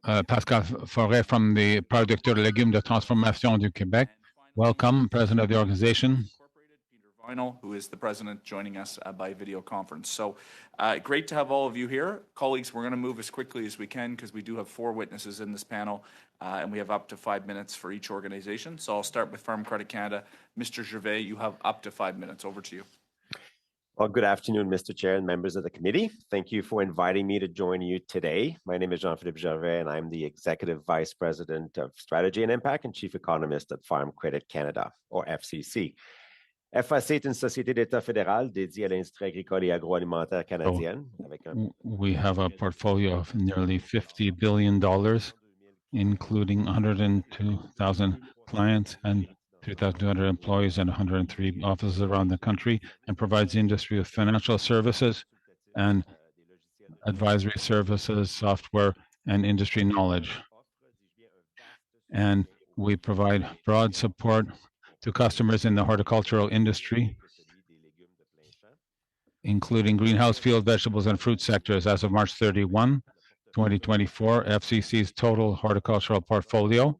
Pascal Forêt from the Producteur de Légumes de Transformation du Québec. Welcome, President of the organization. Who is the president, joining us by video conference. So great to have all of you here. Colleagues, we're going to move as quickly as we can because we do have 4 witnesses in this panel and we have up to 5 minutes for each organization. So I'll start with Farm Credit Canada. Mr. Gervais, you have up to 5 minutes. Over to you. Well, good afternoon, Mr. Chair and members of the committee. Thank you for inviting me to join you today. My name is Jean-Philippe Gervais, and I'm the Executive Vice President of Strategy and Impact and Chief Economist at Farm Credit Canada, or FCC. FAC est une société d'État fédéral dédiée à l'industrie agricole et agroalimentaire canadienne. We have a portfolio of nearly $50 billion, including 102,000 clients and 3,200 employees and 103 offices around the country, and provides the industry with financial services and advisory services, software, and industry knowledge. And we provide broad support to customers in the horticultural industry, including greenhouse, field, vegetables, and fruit sectors. As of March 31, 2024, FCC's total horticultural portfolio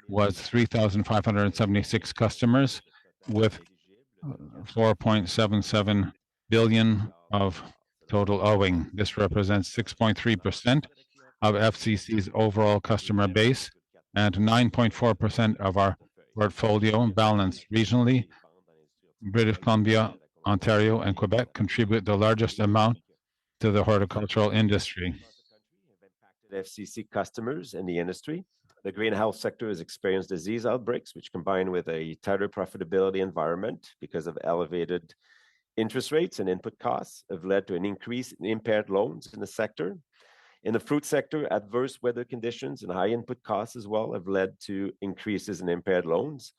was 3,576 customers with 4.77 billion of total owing. This represents 6.3% of FCC's overall customer base and 9.4% of our portfolio balance. Regionally, British Columbia, Ontario, and Quebec contribute the largest amount to the horticultural industry. FCC customers in the industry. The greenhouse sector has experienced disease outbreaks, which combined with a tighter profitability environment because of elevated interest rates and input costs have led to an increase in impaired loans in the sector. In the fruit sector, adverse weather conditions and high input costs as well have led to increases in impaired loans.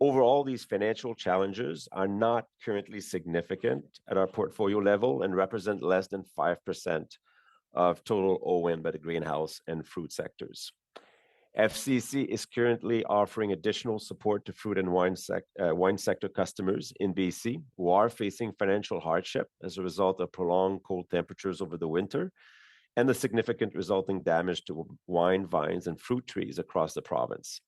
Overall, these financial challenges are not currently significant at our portfolio level and represent less than 5% of total owing by the greenhouse and fruit sectors. FCC is currently offering additional support to fruit and wine sector customers in BC who are facing financial hardship as a result of prolonged cold temperatures over the winter and the significant resulting damage to wine vines and fruit trees across the province.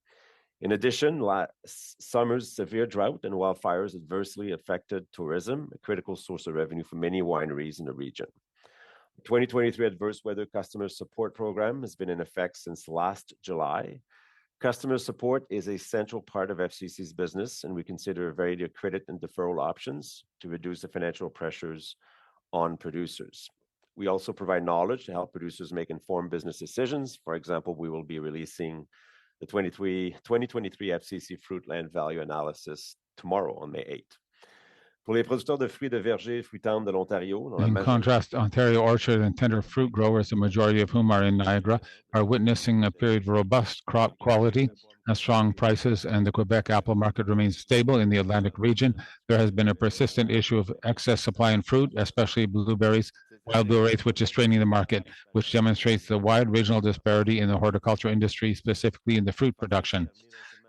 In addition, last summer's severe drought and wildfires adversely affected tourism, a critical source of revenue for many wineries in the region. The 2023 Adverse Weather Customer Support Program has been in effect since last July. Customer support is a central part of FCC's business, and we consider a variety of credit and deferral options to reduce the financial pressures on producers. We also provide knowledge to help producers make informed business decisions. For example, we will be releasing the 2023 FCC Fruit Land Value Analysis tomorrow on May 8th. Pour les producteurs de fruits de verger et fruits tendres de l'Ontario, in contrast, Ontario orchard and tender fruit growers, the majority of whom are in Niagara, are witnessing a period of robust crop quality and strong prices, and the Quebec apple market remains stable. In the Atlantic region, there has been a persistent issue of excess supply in fruit, especially blueberries, wild blueberries, which is straining the market, which demonstrates the wide regional disparity in the horticulture industry, specifically in the fruit production.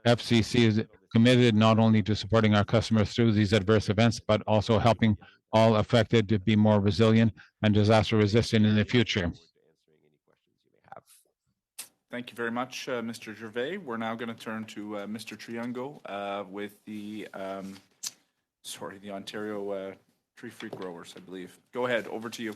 FCC is committed not only to supporting our customers through these adverse events, but also helping all affected to be more resilient and disaster resistant in the future. Thank you very much, Mr. Gervais. We're now going to turn to Mr. Triungo with the Ontario tree fruit growers, I believe. Go ahead, over to you.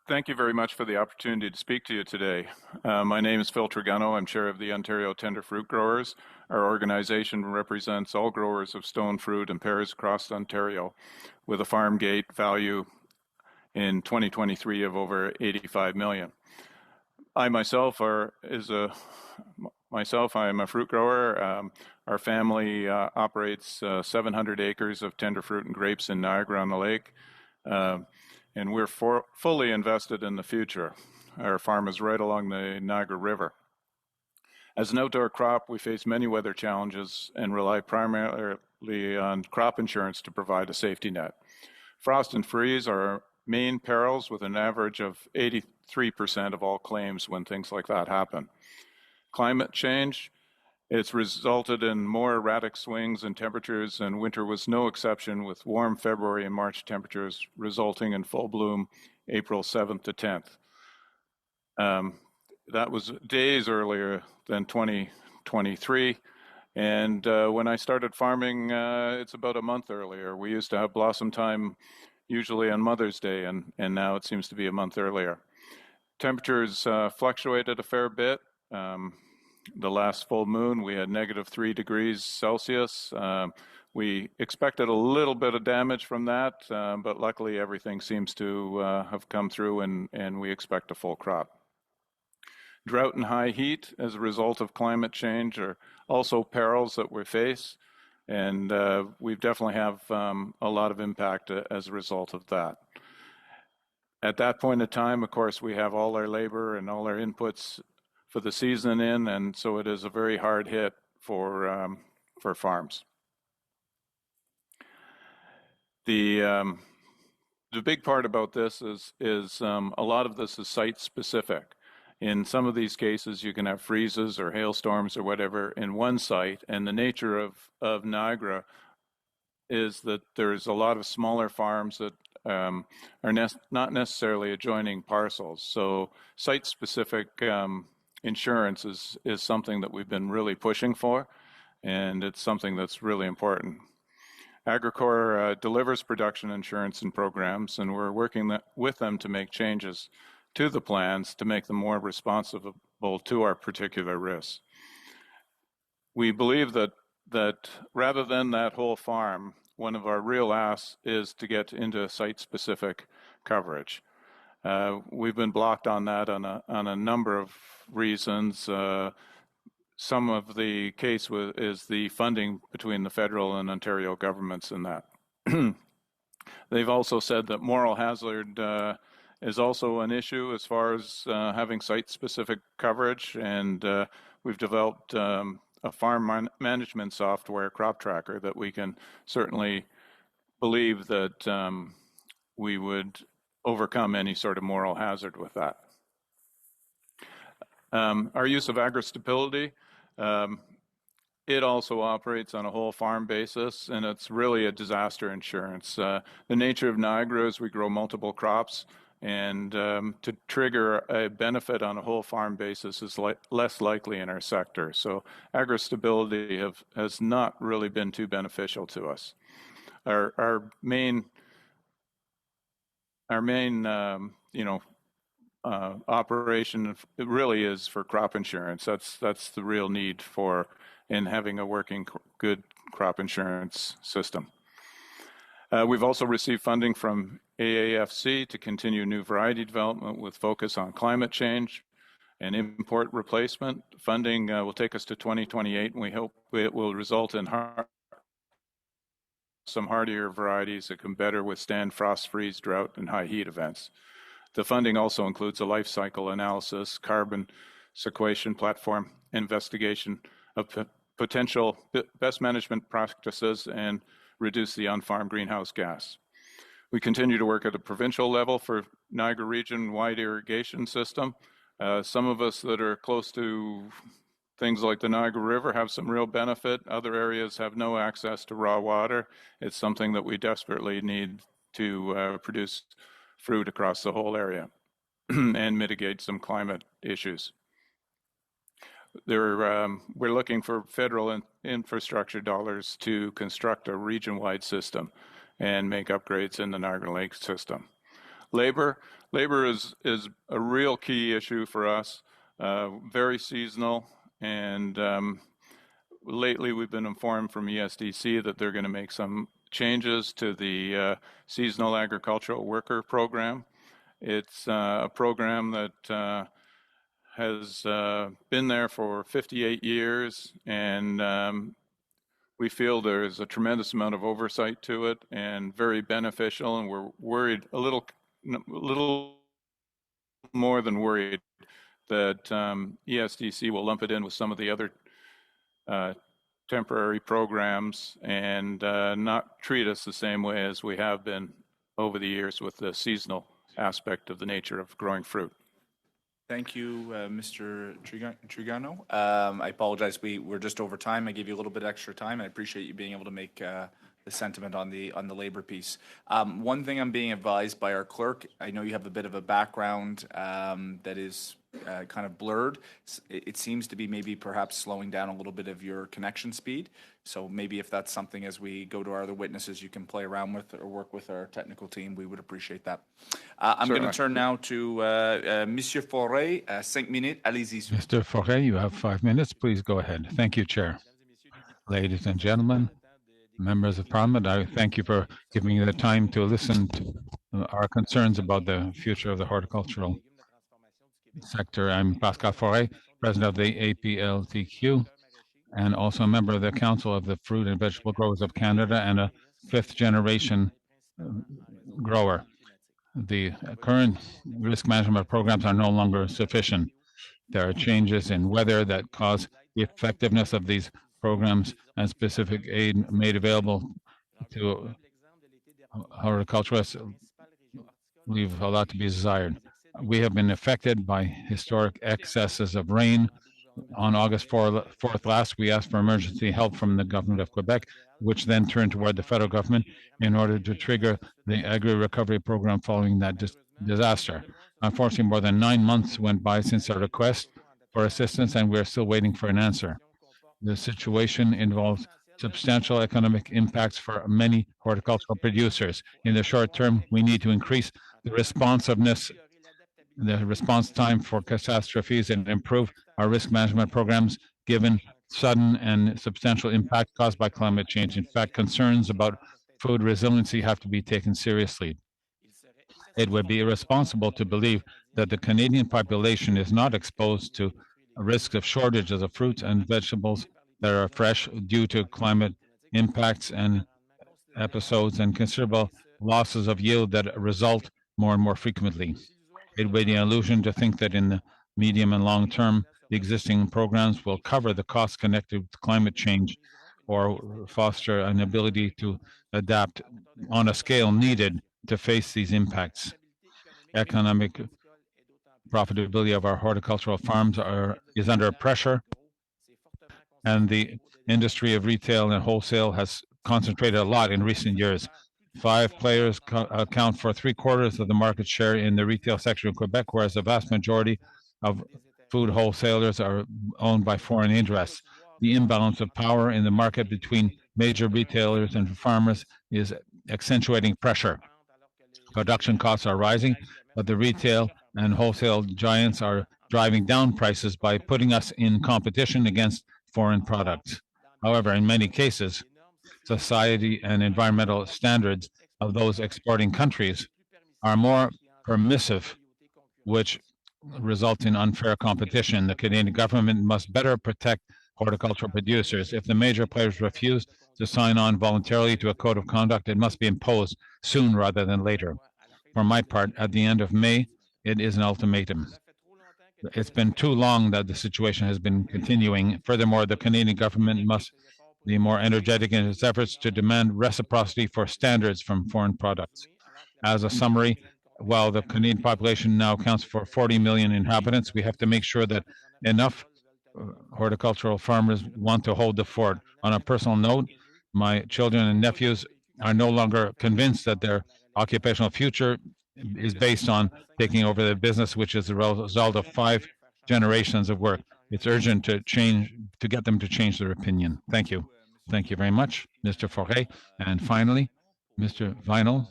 Thank you very much for the opportunity to speak to you today. My name is Phil Trigano. I'm chair of the Ontario Tender Fruit Growers. Our organization represents all growers of stone fruit and pears across Ontario with a farm gate value in 2023 of over 85 million. I am a fruit grower. Our family operates 700 acres of tender fruit and grapes in Niagara-on-the-Lake. And we're fully invested in the future. Our farm is right along the Niagara River. As an outdoor crop, we face many weather challenges and rely primarily on crop insurance to provide a safety net. Frost and freeze are our main perils, with an average of 83% of all claims when things like that happen. Climate change, it's resulted in more erratic swings in temperatures, and winter was no exception, with warm February and March temperatures resulting in full bloom April 7th to 10th. That was days earlier than 2023. And when I started farming, it's about a month earlier. We used to have blossom time usually on Mother's Day, and now it seems to be a month earlier. Temperatures fluctuated a fair bit. The last full moon, we had -3 degrees Celsius. We expected a little bit of damage from that, but luckily everything seems to have come through, and we expect a full crop. Drought and high heat as a result of climate change are also perils that we face, and we definitely have a lot of impact as a result of that. At that point in time, of course, we have all our labor and all our inputs for the season in, and so it is a very hard hit for farms. The big part about this is a lot of this is site specific. In some of these cases, you can have freezes or hailstorms or whatever in one site, and the nature of Niagara is that there's a lot of smaller farms that are not necessarily adjoining parcels. So site-specific insurance is something that we've been really pushing for, and it's something that's really important. Agricor delivers production insurance and programs, and we're working with them to make changes to the plans to make them more responsible to our particular risks. We believe that rather than that whole farm, one of our real asks is to get into site-specific coverage. We've been blocked on that on a number of reasons. Some of the case is the funding between the federal and Ontario governments in that. They've also said that moral hazard is also an issue as far as having site-specific coverage, and we've developed a farm management software, crop tracker, that we can certainly believe that we would overcome any sort of moral hazard with that. Our use of agri-stability, it also operates on a whole farm basis, and it's really a disaster insurance. The nature of Niagara is we grow multiple crops, and to trigger a benefit on a whole farm basis is less likely in our sector. So agri-stability has not really been too beneficial to us. Our main operation really is for crop insurance. That's the real need in having a working good crop insurance system. We've also received funding from AAFC to continue new variety development with focus on climate change and import replacement. Funding will take us to 2028, and we hope it will result in some hardier varieties that can better withstand frost, freeze, drought, and high heat events. The funding also includes a life cycle analysis, carbon sequestration platform, investigation of potential best management practices, and reduce the on-farm greenhouse gas. We continue to work at a provincial level for Niagara region-wide irrigation system. Some of us that are close to things like the Niagara River have some real benefit. Other areas have no access to raw water. It's something that we desperately need to produce fruit across the whole area and mitigate some climate issues. We're looking for federal infrastructure dollars to construct a region-wide system and make upgrades in the Niagara Lake system. Labor is a real key issue for us, very seasonal, and lately we've been informed from ESDC that they're going to make some changes to the seasonal agricultural worker program. It's a program that has been there for 58 years, and we feel there is a tremendous amount of oversight to it and very beneficial, and we're worried a little more than worried that ESDC will lump it in with some of the other temporary programs and not treat us the same way as we have been over the years with the seasonal aspect of the nature of growing fruit. Thank you, Mr. Trigano. I apologize, we're just over time. I gave you a little bit extra time. I appreciate you being able to make sentiment on the labor piece. One thing I'm being advised by our clerk, I know you have a bit of a background that is kind of blurred. It seems to be maybe perhaps slowing down a little bit of your connection speed. So maybe if that's something as we go to our other witnesses you can play around with or work with our technical team, we would appreciate that. I'm going to turn now to Monsieur Forêt, 5 minutes, allez-y. Mr. Forêt, you have 5 minutes. Please go ahead. Thank you, Chair. Ladies and gentlemen, members of Parliament, I thank you for giving me the time to listen to our concerns about the future of the horticultural sector. I'm Pascal Forêt, president of the APLTQ, and also a member of the Council of the Fruit and Vegetable Growers of Canada and a fifth-generation grower. The current risk management programs are no longer sufficient. There are changes in weather that cause the effectiveness of these programs and specific aid made available to horticulturists leave a lot to be desired. We have been affected by historic excesses of rain. On August 4th last, we asked for emergency help from the government of Quebec, which then turned toward the federal government in order to trigger the Agri recovery program following that disaster. Unfortunately, more than 9 months went by since our request for assistance, and we are still waiting for an answer. The situation involves substantial economic impacts for many horticultural producers. In the short term, we need to increase the responsiveness, the response time for catastrophes, and improve our risk management programs given sudden and substantial impact caused by climate change. In fact, concerns about food resiliency have to be taken seriously. It would be irresponsible to believe that the Canadian population is not exposed to risks of shortages of fruits and vegetables that are fresh due to climate impacts and episodes and considerable losses of yield that result more and more frequently. It would be an illusion to think that in the medium and long term, the existing programs will cover the costs connected with climate change or foster an ability to adapt on a scale needed to face these impacts. Economic profitability of our horticultural farms is under pressure, and the industry of retail and wholesale has concentrated a lot in recent years. 5 players account for 3/4 of the market share in the retail sector in Quebec, whereas the vast majority of food wholesalers are owned by foreign interests. The imbalance of power in the market between major retailers and farmers is accentuating pressure. Production costs are rising, but the retail and wholesale giants are driving down prices by putting us in competition against foreign products. However, in many cases, society and environmental standards of those exporting countries are more permissive, which result in unfair competition. The Canadian government must better protect horticultural producers. If the major players refuse to sign on voluntarily to a code of conduct, it must be imposed soon rather than later. For my part, at the end of May, it is an ultimatum. It's been too long that the situation has been continuing. Furthermore, the Canadian government must be more energetic in its efforts to demand reciprocity for standards from foreign products. As a summary, while the Canadian population now accounts for 40 million inhabitants, we have to make sure that enough horticultural farmers want to hold the fort. On a personal note, my children and nephews are no longer convinced that their occupational future is based on taking over the business, which is the result of 5 generations of work. It's urgent to get them to change their opinion. Thank you. Thank you very much, Mr. Forêt. And finally, Mr. Vinyl,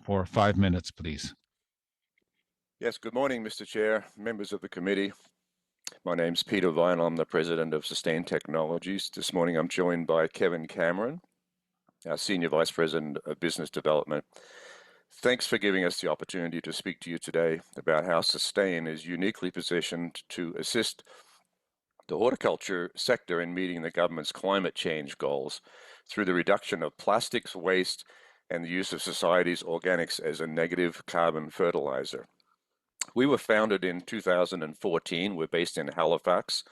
for 5 minutes, please. Yes, good morning, Mr. Chair, members of the committee. My name's Peter Vinyl. I'm the president of Sustain Technologies. This morning I'm joined by Kevin Cameron, our Senior Vice President of Business Development. Thanks for giving us the opportunity to speak to you today about how Sustain is uniquely positioned to assist the horticulture sector in meeting the government's climate change goals through the reduction of plastics waste and the use of society's organics as a negative carbon fertilizer. We were founded in 2014. We're based in Halifax,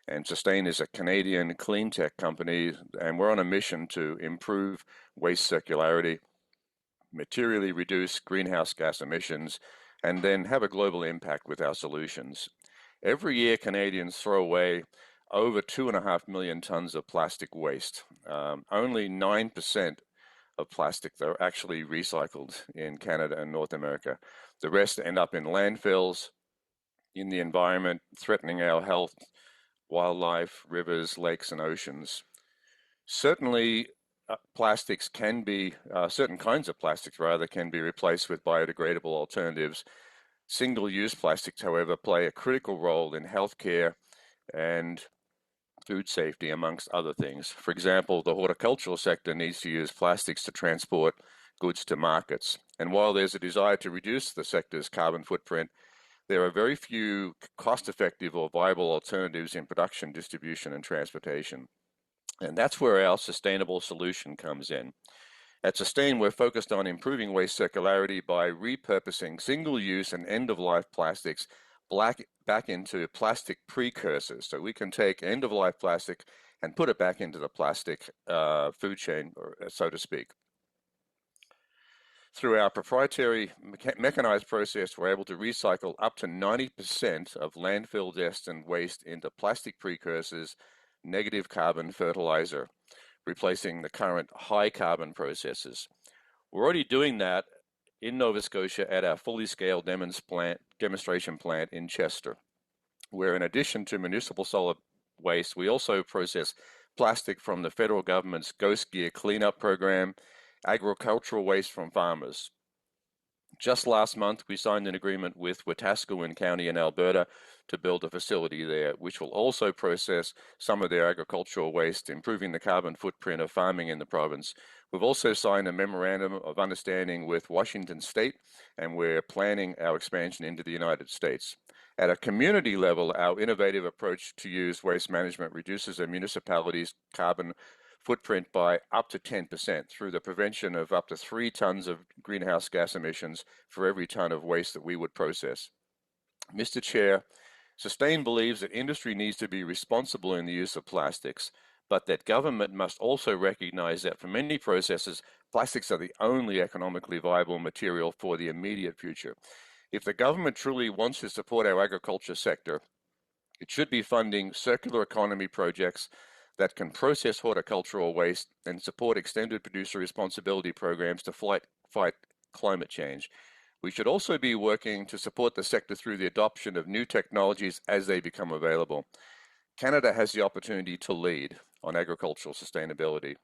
and Sustain is a Canadian clean tech company, and we're on a mission to improve waste circularity, materially reduce greenhouse gas emissions, and then have a global impact with our solutions. Every year, Canadians throw away over 2.5 million tons of plastic waste. Only 9% of plastic that are actually recycled in Canada and North America. The rest end up in landfills, in the environment, threatening our health, wildlife, rivers, lakes, and oceans. Certainly, plastics can be, certain kinds of plastics rather, can be replaced with biodegradable alternatives. Single-use plastics, however, play a critical role in healthcare and food safety, amongst other things. For example, the horticultural sector needs to use plastics to transport goods to markets. And while there's a desire to reduce the sector's carbon footprint, there are very few cost-effective or viable alternatives in production, distribution, and transportation. And that's where our sustainable solution comes in. At Sustain, we're focused on improving waste circularity by repurposing single-use and end-of-life plastics back into plastic precursors. So we can take end-of-life plastic and put it back into the plastic food chain, so to speak. Through our proprietary mechanized process, we're able to recycle up to 90% of landfill-destined waste into plastic precursors, negative carbon fertilizer, replacing the current high carbon processes. We're already doing that in Nova Scotia at our fully scaled demonstration plant in Chester, where in addition to municipal solid waste, we also process plastic from the federal government's Ghost Gear cleanup program, agricultural waste from farmers. Just last month, we signed an agreement with Wetaskiwin County in Alberta to build a facility there, which will also process some of their agricultural waste, improving the carbon footprint of farming in the province. We've also signed a memorandum of understanding with Washington State, and we're planning our expansion into the United States. At a community level, our innovative approach to use waste management reduces a municipality's carbon footprint by up to 10% through the prevention of up to 3 tons of greenhouse gas emissions for every ton of waste that we would process. Mr. Chair, Sustain believes that industry needs to be responsible in the use of plastics, but that government must also recognize that for many processes, plastics are the only economically viable material for the immediate future. If the government truly wants to support our agriculture sector, it should be funding circular economy projects that can process horticultural waste and support extended producer responsibility programs to fight climate change. We should also be working to support the sector through the adoption of new technologies as they become available. Canada has the opportunity to lead on agricultural sustainability.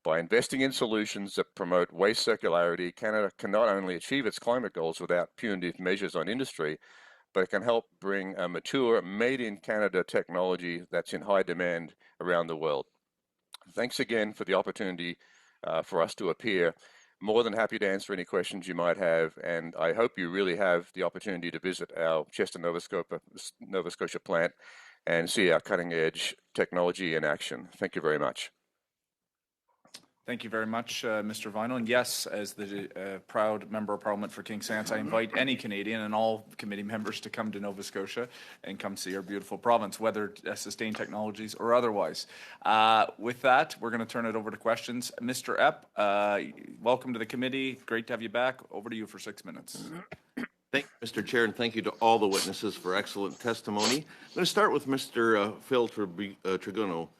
By investing in solutions that promote waste circularity, Canada can not only achieve its climate goals without punitive measures on industry, but it can help bring a mature, made-in-Canada technology that's in high demand around the world. Thanks again for the opportunity for us to appear. More than happy to answer any questions you might have, and I hope you really have the opportunity to visit our Chester, Nova Scotia plant and see our cutting-edge technology in action. Thank you very much. Thank you very much, Mr. Vinyl. And yes, as the proud Member of Parliament for King Sance, I invite any Canadian and all committee members to come to Nova Scotia and come see our beautiful province, whether Sustain Technologies or otherwise. With that, we're going to turn it over to questions. Mr. Epp, welcome to the committee. Great to have you back. Over to you for 6 minutes. Thank you, Mr. Chair, and thank you to all the witnesses for excellent testimony. I'm going to start with Mr. Phil Triguno.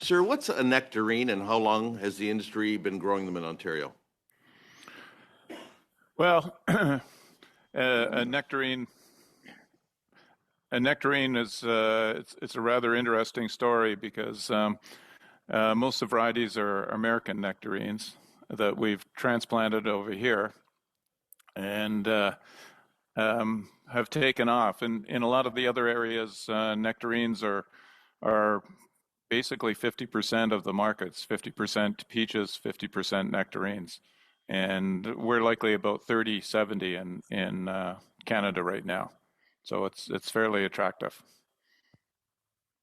Sir, what's a nectarine and how long has the industry been growing them in Ontario? Well, a nectarine is it's a rather interesting story because most of the varieties are American nectarines that we've transplanted over here and have taken off. And in a lot of the other areas, nectarines are basically 50% of the markets, 50% peaches, 50% nectarines. And we're likely about 30-70 in Canada right now. So it's fairly attractive.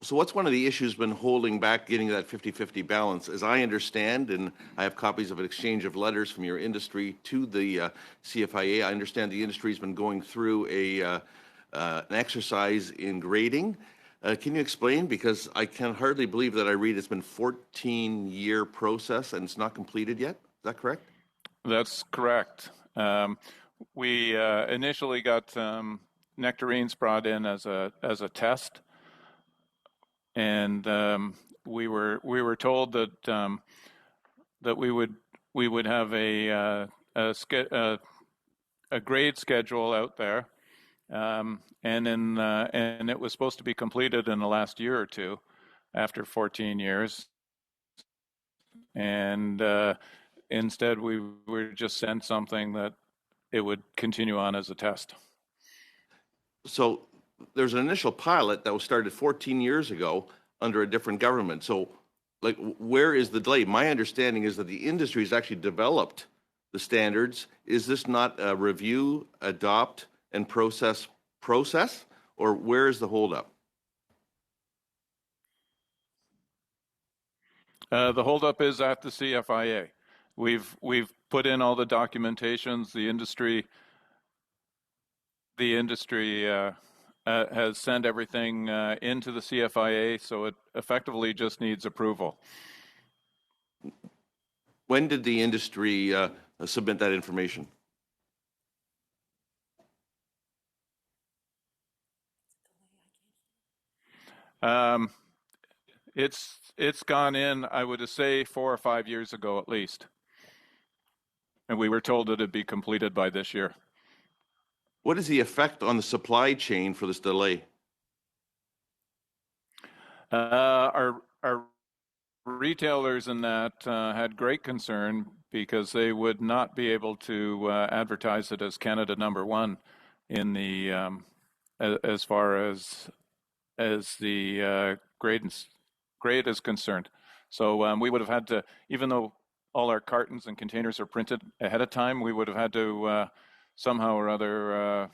So what's one of the issues been holding back getting that 50-50 balance? As I understand, and I have copies of an exchange of letters from your industry to the CFIA, I understand the industry's been going through an exercise in grading. Can you explain? Because I can hardly believe that I read it's been a 14-year process and it's not completed yet. Is that correct? That's correct. We initially got nectarines brought in as a test, and we were told that that we would we would have a grade schedule out there, and it was supposed to be completed in the last year or two, after 14 years, and instead we were just sent something that it would continue on as a test. So there's an initial pilot that was started 14 years ago under a different government. So, like, where is the delay? My understanding is that the industry has actually developed the standards. Is this not a review, adopt, and process, or where is the holdup? The holdup is at the CFIA. We've put in all the documentations. The industry has sent everything into the CFIA, so it effectively just needs approval. When did the industry submit that information? It's gone in, I would say, 4 or 5 years ago at least, and we were told it'd be completed by this year. What is the effect on the supply chain for this delay? Our retailers in that had great concern because they would not be able to advertise it as Canada #1 in the as far as the grade is concerned. So we would have had to, even though all our cartons and containers are printed ahead of time, we would have had to somehow or other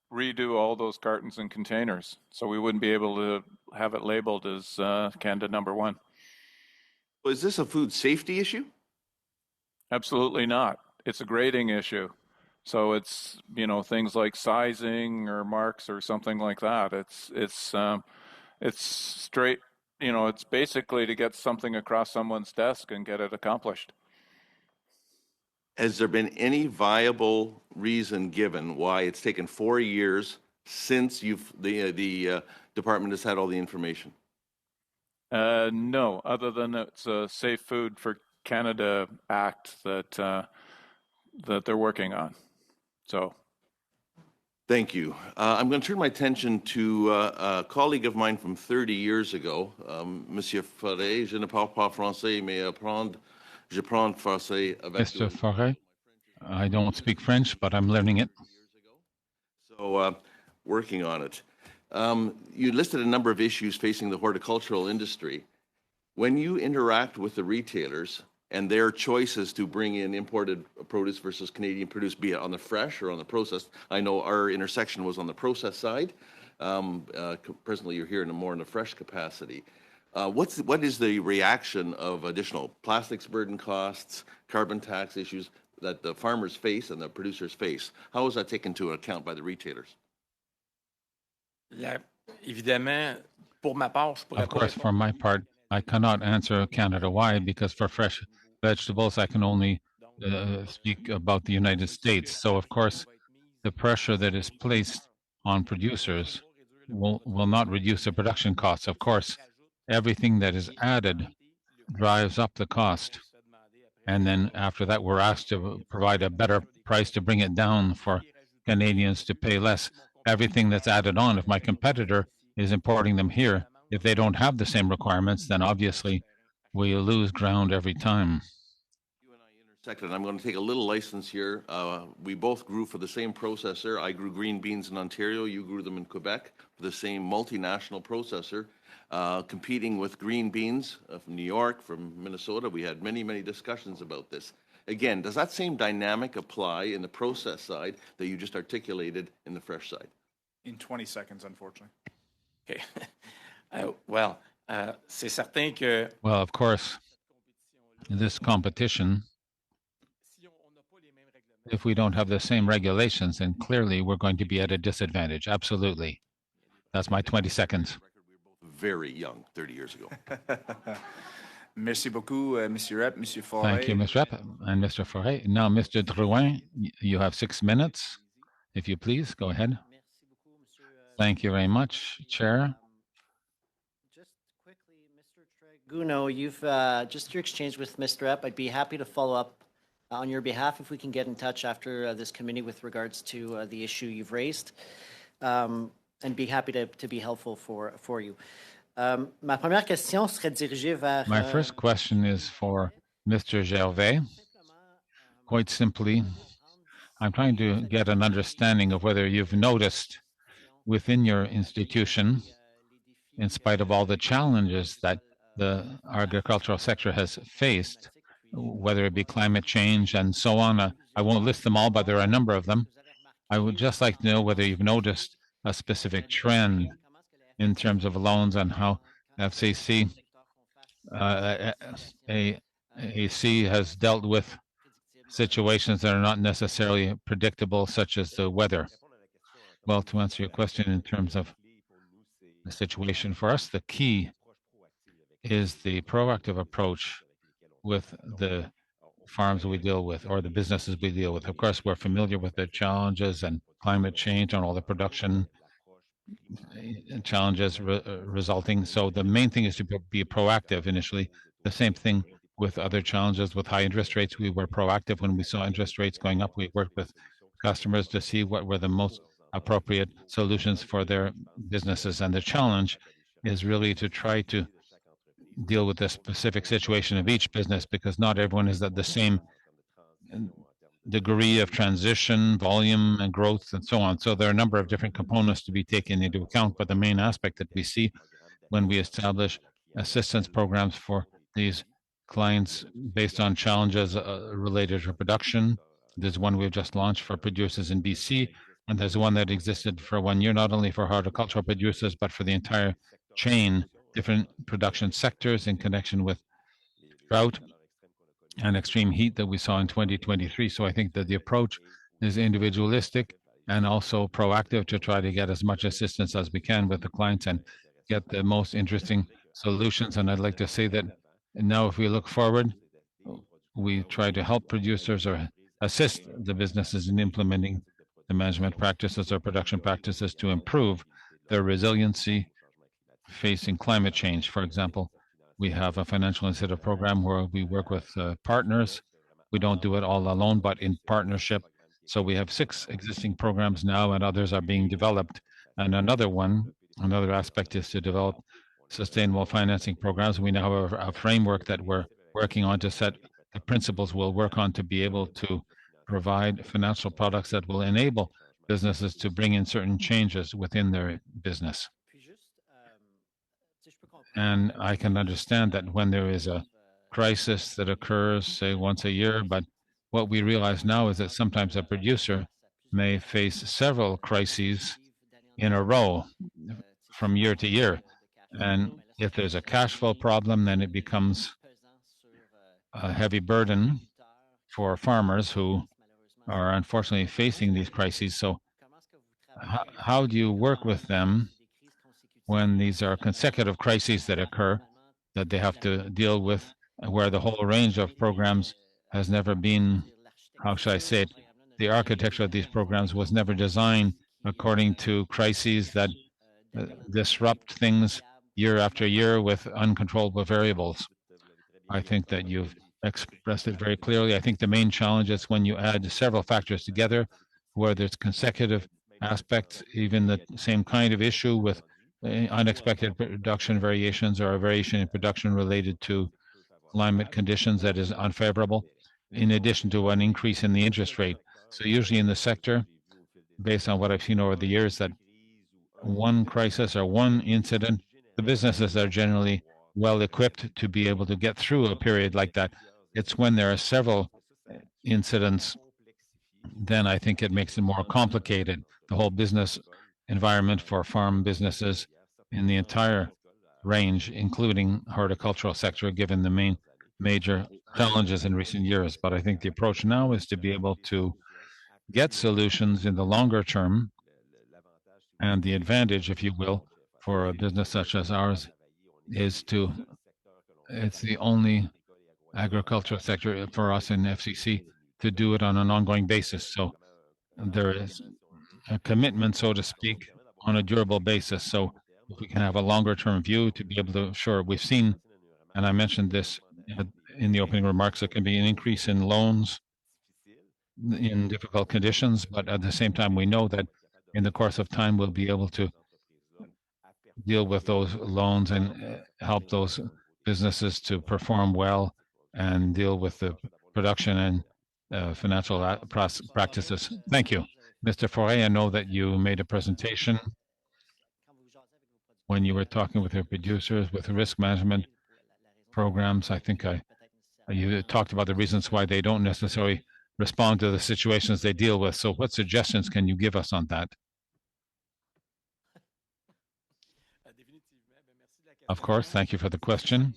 redo all those cartons and containers. So we wouldn't be able to have it labeled as Canada #1. Is this a food safety issue? Absolutely not. It's a grading issue. So it's, things like sizing or marks or something like that. It's straight, it's basically to get something across someone's desk and get it accomplished. Has there been any viable reason given why it's taken 4 years since the department has had all the information? No, other than it's a Safe Food for Canada Act that they're working on. So. Thank you. I'm going to turn my attention to a colleague of mine from 30 years ago, Monsieur Forêt. Je ne parle pas français, mais je prends français avec Mr. Forêt, I don't speak French, but I'm learning it. So, working on it. You listed a number of issues facing the horticultural industry. When you interact with the retailers and their choices to bring in imported produce versus Canadian produce, be it on the fresh or on the processed, I know our intersection was on the process side. Presently, you're here in the fresh capacity. What is the reaction of additional plastics burden costs, carbon tax issues that the farmers face and the producers face? How is that taken into account by the retailers? Évidemment, pour ma part, je pourrais Of pas course, répondre. for my part, I cannot answer Canada-wide because for fresh vegetables, I can only speak about the United States. So, of course, the pressure that is placed on producers will not reduce the production costs. Of course, everything that is added drives up the cost. And then after that, we're asked to provide a better price to bring it down for Canadians to pay less. Everything that's added on, if my competitor is importing them here, if they don't have the same requirements, then obviously we lose ground every time. You and I intersected. I'm going to take a little license here. We both grew for the same processor. I grew green beans in Ontario. You grew them in Quebec for the same multinational processor, competing with green beans from New York, from Minnesota. We had many, many discussions about this. Again, does that same dynamic apply in the process side that you just articulated in the fresh side? In 20 seconds, unfortunately. Okay. Well, c'est certain que Well, of course, this competition, if we don't have the same regulations, then clearly we're going to be at a disadvantage. Absolutely. That's my 20 seconds. We were both very young 30 years ago. Merci beaucoup, Monsieur Rep, Monsieur Forêt. Thank you, Ms. Rep and Mr. Forêt. Now, Mr. Drouin, you have 6 minutes, if you please. Go ahead. Thank you very much, Chair. Just quickly, Mr. Trigg Guno, you've just your exchange with Mr. Epp. I'd be happy to follow up on your behalf if we can get in touch after this committee with regards to the issue you've raised, and be happy to be helpful for you. Ma première question serait dirigée vers. My first question is for Mr. Gervais. Quite simply, I'm trying to get an understanding of whether you've noticed within your institution, in spite of all the challenges that the agricultural sector has faced, whether it be climate change and so on. I won't list them all, but there are a number of them. I would just like to know whether you've noticed a specific trend in terms of loans and how FCC AC has dealt with situations that are not necessarily predictable, such as the weather. Well, to answer your question in terms of the situation for us, the key is the proactive approach with the farms we deal with or the businesses we deal with. Of course, we're familiar with the challenges and climate change and all the production challenges resulting. So the main thing is to be proactive initially. The same thing with other challenges with high interest rates. We were proactive when we saw interest rates going up. We worked with customers to see what were the most appropriate solutions for their businesses. And the challenge is really to try to deal with the specific situation of each business, because not everyone is at the same degree of transition, volume, and growth, and so on. So there are a number of different components to be taken into account. But the main aspect that we see when we establish assistance programs for these clients based on challenges related to production. There's one we've just launched for producers in BC, and there's one that existed for 1 year, not only for horticultural producers, but for the entire chain, different production sectors in connection with drought and extreme heat that we saw in 2023. So I think that the approach is individualistic and also proactive to try to get as much assistance as we can with the clients and get the most interesting solutions. And I'd like to say that now if we look forward, we try to help producers or assist the businesses in implementing the management practices or production practices to improve their resiliency facing climate change. For example, we have a financial incentive program where we work with partners. We don't do it all alone, but in partnership. So we have 6 existing programs now, and others are being developed. And another aspect is to develop sustainable financing programs. We now have a framework that we're working on to set the principles we'll work on to be able to provide financial products that will enable businesses to bring in certain changes within their business. And I can understand that when there is a crisis that occurs, say, once a year, but what we realize now is that sometimes a producer may face several crises in a row from year to year. And if there's a cash flow problem, then it becomes a heavy burden for farmers who are unfortunately facing these crises. So how do you work with them when these are consecutive crises that occur that they have to deal with, where the whole range of programs has never been, how should I say it, the architecture of these programs was never designed according to crises that disrupt things year after year with uncontrollable variables. I think that you've expressed it very clearly. I think the main challenge is when you add several factors together, where there's consecutive aspects, even the same kind of issue with unexpected production variations or a variation in production related to climate conditions that is unfavorable, in addition to an increase in the interest rate. So usually in the sector, based on what I've seen over the years, that one crisis or one incident, the businesses are generally well equipped to be able to get through a period like that. It's when there are several incidents, then I think it makes it more complicated, the whole business environment for farm businesses in the entire range, including horticultural sector, given the major challenges in recent years. But I think the approach now is to be able to get solutions in the longer term. And the advantage, if you will, for a business such as ours is it's the only agricultural sector for us in FCC to do it on an ongoing basis. So there is a commitment, so to speak, on a durable basis. So if we can have a longer term view to be able to, sure, we've seen and I mentioned this in the opening remarks, it can be an increase in loans in difficult conditions, but at the same time, we know that in the course of time, we'll be able to deal with those loans and help those businesses to perform well and deal with the production and financial practices. Thank you. Mr. Foray, I know that you made a presentation when you were talking with your producers, with risk management programs. I think you talked about the reasons why they don't necessarily respond to the situations they deal with. So what suggestions can you give us on that? Of course, thank you for the question.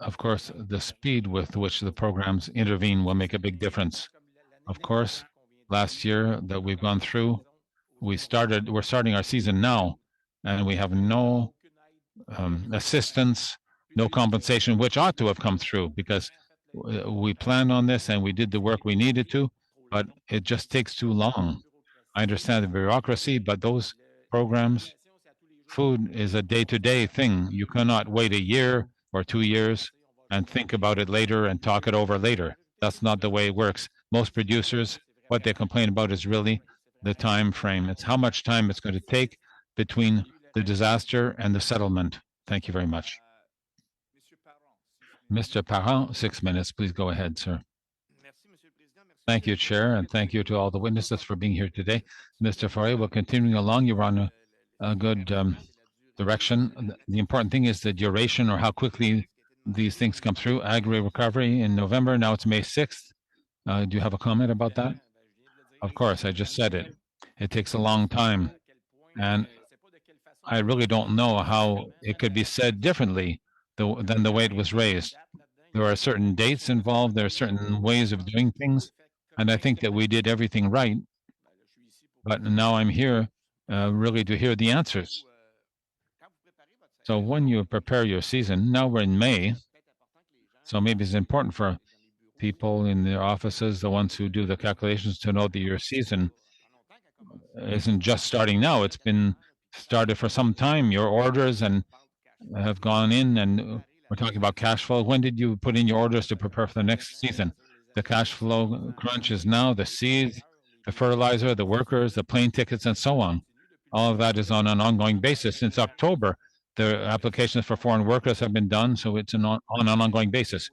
Of course, the speed with which the programs intervene will make a big difference. Of course, last year that we've gone through, we're starting our season now, and we have no assistance, no compensation, which ought to have come through because we planned on this and we did the work we needed to, but it just takes too long. I understand the bureaucracy, but those programs, food is a day-to-day thing. You cannot wait a year or 2 years and think about it later and talk it over later. That's not the way it works. Most producers, what they complain about is really the time frame. It's how much time it's going to take between the disaster and the settlement. Thank you very much. Mr. Parent, 6 minutes. Please go ahead, sir. Thank you, Chair, and thank you to all the witnesses for being here today. Mr. Foray, we're continuing along. You're on a good direction. The important thing is the duration or how quickly these things come through. Agri recovery in November, now it's May 6th. Do you have a comment about that? Of course, I just said it. It takes a long time. And I really don't know how it could be said differently than the way it was raised. There are certain dates involved, there are certain ways of doing things, and I think that we did everything right. But now I'm here really to hear the answers. So when you prepare your season, now we're in May, so maybe it's important for people in their offices, the ones who do the calculations, to know that your season isn't just starting now. It's been started for some time. Your orders and have gone in, and we're talking about cash flow. When did you put in your orders to prepare for the next season? The cash flow crunch is now, the seeds, the fertilizer, the workers, the plane tickets, and so on. All of that is on an ongoing basis. Since October, the applications for foreign workers have been done, so it's on an ongoing basis.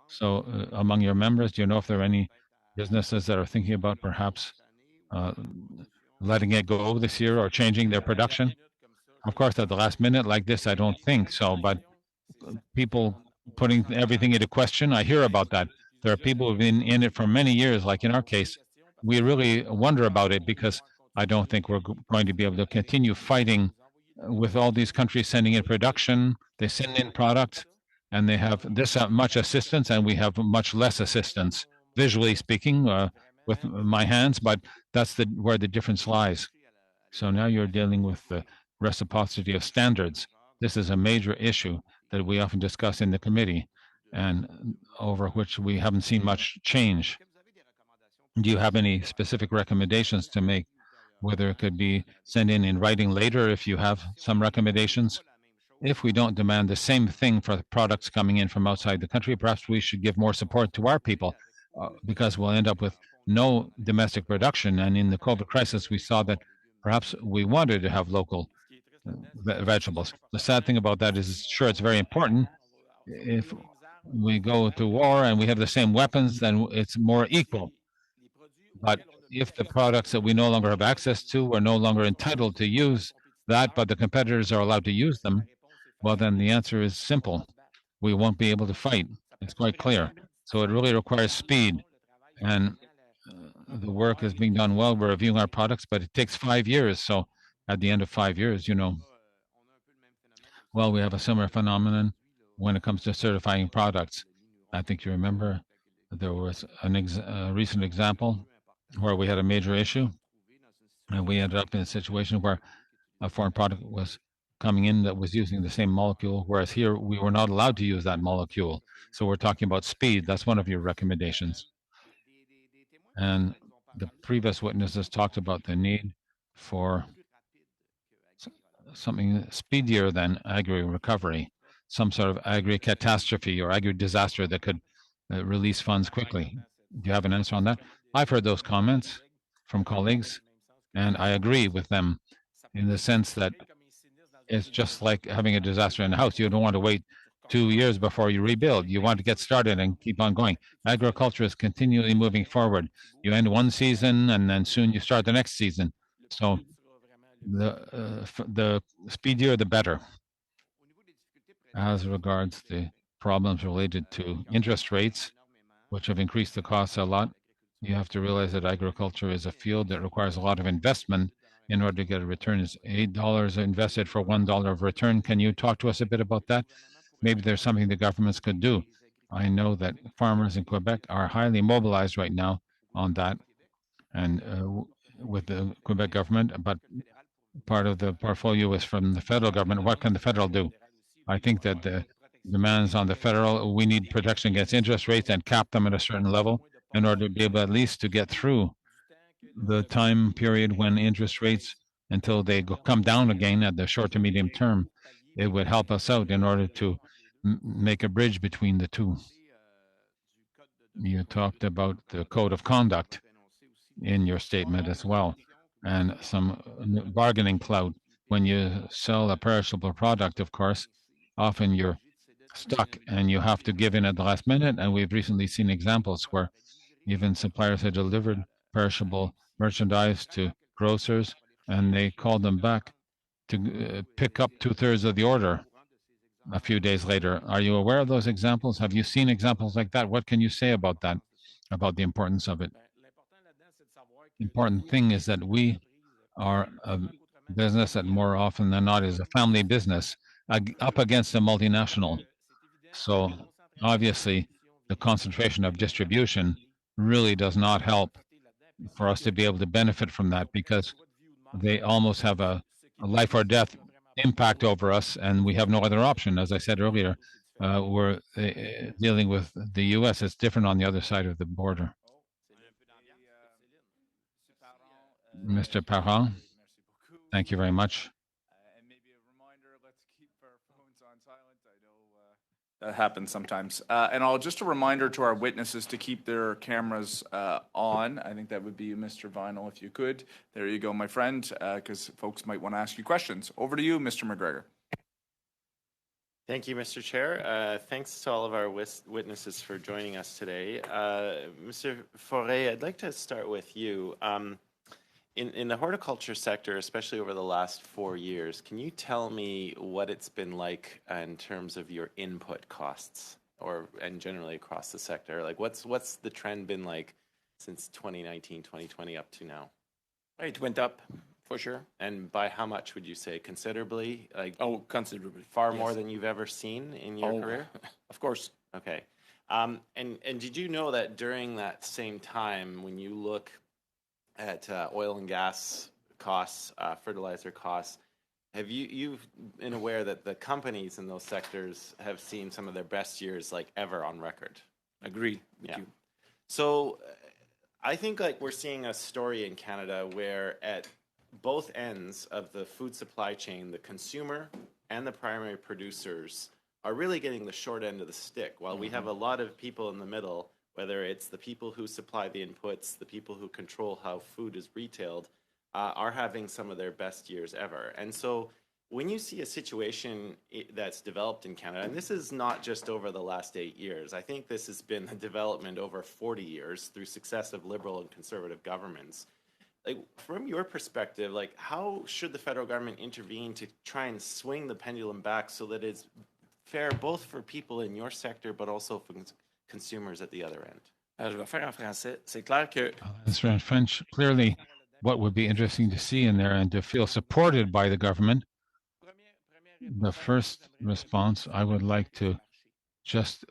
So among your members, do you know if there are any businesses that are thinking about perhaps letting it go this year or changing their production? Of course, at the last minute like this, I don't think so, but people putting everything into question, I hear about that. There are people who've been in it for many years, like in our case. We really wonder about it because I don't think we're going to be able to continue fighting with all these countries sending in production. They send in products and they have this much assistance and we have much less assistance, visually speaking, with my hands, but that's where the difference lies. So now you're dealing with the reciprocity of standards. This is a major issue that we often discuss in the committee and over which we haven't seen much change. Do you have any specific recommendations to make, whether it could be sent in writing later if you have some recommendations? If we don't demand the same thing for the products coming in from outside the country, perhaps we should give more support to our people because we'll end up with no domestic production. And in the COVID crisis, we saw that perhaps we wanted to have local vegetables. The sad thing about that is, sure, it's very important. If we go to war and we have the same weapons, then it's more equal. But if the products that we no longer have access to, we're no longer entitled to use that, but the competitors are allowed to use them, well, then the answer is simple. We won't be able to fight. It's quite clear. So it really requires speed. And the work is being done well. We're reviewing our products, but it takes 5 years. So at the end of 5 years, well, we have a similar phenomenon when it comes to certifying products. I think you remember there was a recent example where we had a major issue, and we ended up in a situation where a foreign product was coming in that was using the same molecule, whereas here we were not allowed to use that molecule. So we're talking about speed. That's one of your recommendations. And the previous witnesses talked about the need for something speedier than agri recovery. some sort of agri catastrophe or agri disaster that could release funds quickly. Do you have an answer on that? I've heard those comments from colleagues, and I agree with them in the sense that it's just like having a disaster in a house. You don't want to wait 2 years before you rebuild. You want to get started and keep on going. Agriculture is continually moving forward. You end one season and then soon you start the next season. So the speedier, the better. As regards the problems related to interest rates, which have increased the costs a lot, you have to realize that agriculture is a field that requires a lot of investment in order to get a return. It's $8 invested for $1 of return. Can you talk to us a bit about that? Maybe there's something the governments could do. I know that farmers in Quebec are highly mobilized right now on that, and with the Quebec government, but part of the portfolio is from the federal government. What can the federal do? I think that the demands on the federal, we need protection against interest rates and cap them at a certain level in order to be able at least to get through the time period when interest rates, until they come down again at the short to medium term. It would help us out in order to make a bridge between the two. You talked about the code of conduct in your statement as well, and some bargaining clout. When you sell a perishable product, of course, often you're stuck and you have to give in at the last minute. And we've recently seen examples where even suppliers had delivered perishable merchandise to grocers and they called them back to pick up 2/3 of the order a few days later. Are you aware of those examples? Have you seen examples like that? What can you say about that, about the importance of it? The important thing is that we are a business that more often than not is a family business up against a multinational. So obviously the concentration of distribution really does not help for us to be able to benefit from that, because they almost have a life or death impact over us, and we have no other option. As I said earlier, we're dealing with the U.S. It's different on the other side of the border. Mr. Parent, thank you very much. And maybe a reminder, let's keep our phones on silent. I know that happens sometimes. And just a reminder to our witnesses to keep their cameras on. I think that would be Mr. Vinyl, if you could. There you go, my friend, because folks might want to ask you questions. Over to you, Mr. McGregor. Thank you, Mr. Chair. Thanks to all of our witnesses for joining us today. Mr. Forêt, I'd like to start with you. In the horticulture sector, especially over the last 4 years, can you tell me what it's been like in terms of your input costs, and generally across the sector? Like, what's the trend been like since 2019, 2020 up to now? It went up, for sure. And by how much would you say? Considerably? Like, considerably. Far more than you've ever seen in your career? Of course. Okay. And did you know that during that same time, when you look at oil and gas costs, fertilizer costs, have you've been aware that the companies in those sectors have seen some of their best years like ever on record? Agree. Yeah. So I think like we're seeing a story in Canada where at both ends of the food supply chain, the consumer and the primary producers are really getting the short end of the stick, while we have a lot of people in the middle, whether it's the people who supply the inputs, the people who control how food is retailed, are having some of their best years ever. And so when you see a situation that's developed in Canada, and this is not just over the last 8 years, I think this has been a development over 40 years through successive Liberal and Conservative governments. Like, from your perspective, like, how should the federal government intervene to try and swing the pendulum back so that it's fair both for people in your sector, but also for consumers at the other end? Je vais faire en français. C'est clair que Answer in French. Clearly, what would be interesting to see in there and to feel supported by the government, the first response, I would like to just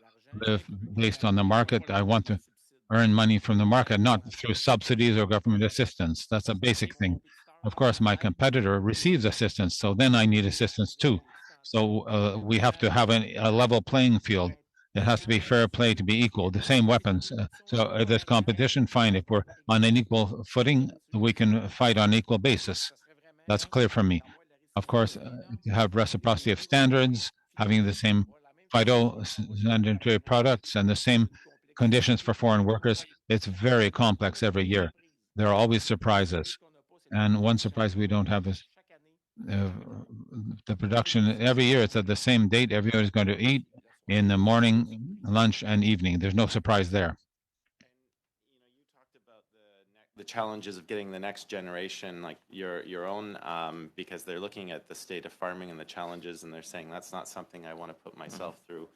live based on the market. I want to earn money from the market, not through subsidies or government assistance. That's a basic thing. Of course, my competitor receives assistance, so then I need assistance too. So we have to have a level playing field. It has to be fair play to be equal, the same weapons. So if there's competition, fine. If we're on an equal footing, we can fight on equal basis. That's clear for me. Of course, to have reciprocity of standards, having the same phytosanitary products and the same conditions for foreign workers. It's very complex every year. There are always surprises. And one surprise we don't have is the production. Every year it's at the same date. Everyone is going to eat in the morning, lunch, and evening. There's no surprise there. You talked about the challenges of getting the next generation, like your own, because they're looking at the state of farming and the challenges, and they're saying that's not something I want to put myself through.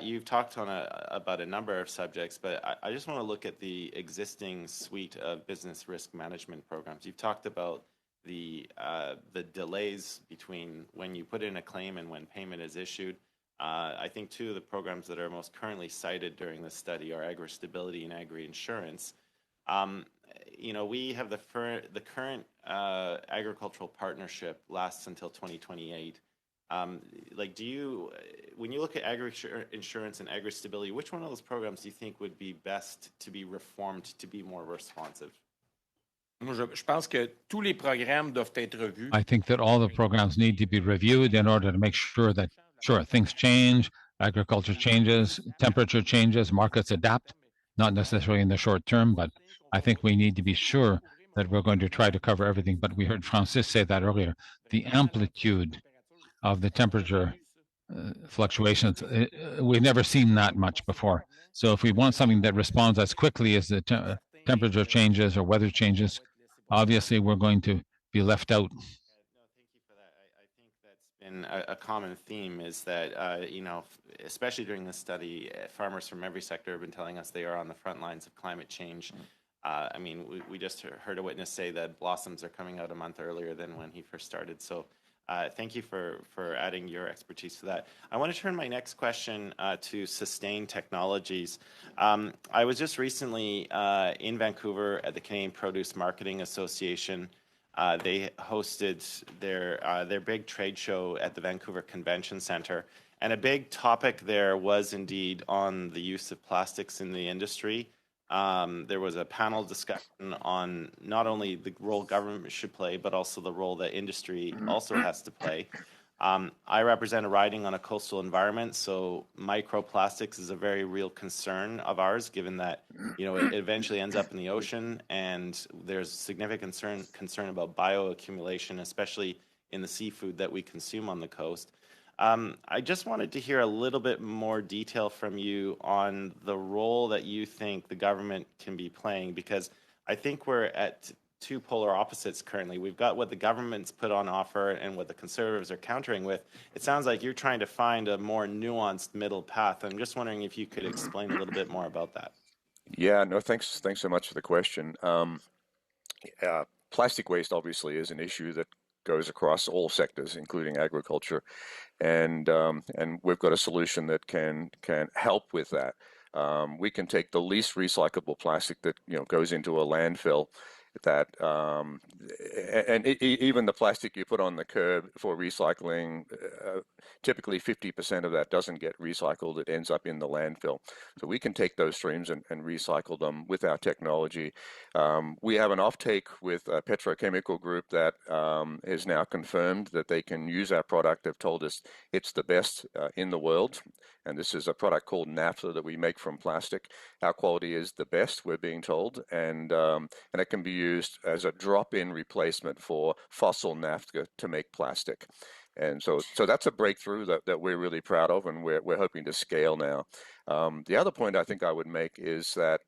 You've talked about a number of subjects, but I just want to look at the existing suite of business risk management programs. You've talked about the delays between when you put in a claim and when payment is issued. I think two of the programs that are most currently cited during this study are Agri Stability and Agri Insurance. We have the current agricultural partnership lasts until 2028. When you look at Agri Insurance and Agri Stability, which one of those programs do you think would be best to be reformed to be more responsive? Je pense que tous les programmes doivent être revus. I think that all the programs need to be reviewed in order to make sure that, sure, things change, agriculture changes, temperature changes, markets adapt, not necessarily in the short term, but I think we need to be sure that we're going to try to cover everything. But we heard Francis say that earlier, the amplitude of the temperature fluctuations, we've never seen that much before. So if we want something that responds as quickly as the temperature changes or weather changes, obviously we're going to be left out. No, thank you for that. I think that's been a common theme is that, especially during this study, farmers from every sector have been telling us they are on the front lines of climate change. We just heard a witness say that blossoms are coming out a month earlier than when he first started. So thank you for adding your expertise to that. I want to turn my next question to Sustain Technologies. I was just recently in Vancouver at the Canadian Produce Marketing Association. They hosted their big trade show at the Vancouver Convention Centre. And a big topic there was indeed on the use of plastics in the industry. There was a panel discussion on not only the role government should play, but also the role that industry also has to play. I represent a riding on a coastal environment, so microplastics is a very real concern of ours, given that it eventually ends up in the ocean, and there's significant concern about bioaccumulation, especially in the seafood that we consume on the coast. I just wanted to hear a little bit more detail from you on the role that you think the government can be playing, because I think we're at two polar opposites currently. We've got what the government's put on offer and what the Conservatives are countering with. It sounds like you're trying to find a more nuanced middle path. I'm just wondering if you could explain a little bit more about that. Yeah, no, thanks so much for the question. Plastic waste obviously is an issue that goes across all sectors, including agriculture, and we've got a solution that can help with that. We can take the least recyclable plastic that goes into a landfill, even the plastic you put on the curb for recycling, typically 50% of that doesn't get recycled. It ends up in the landfill. So we can take those streams and recycle them with our technology. We have an offtake with a petrochemical group that is now confirmed that they can use our product. They've told us it's the best in the world. And this is a product called naphtha that we make from plastic. Our quality is the best, we're being told, and it can be used as a drop-in replacement for fossil naphtha to make plastic. And so that's a breakthrough that we're really proud of, and we're hoping to scale now. The other point I think I would make is that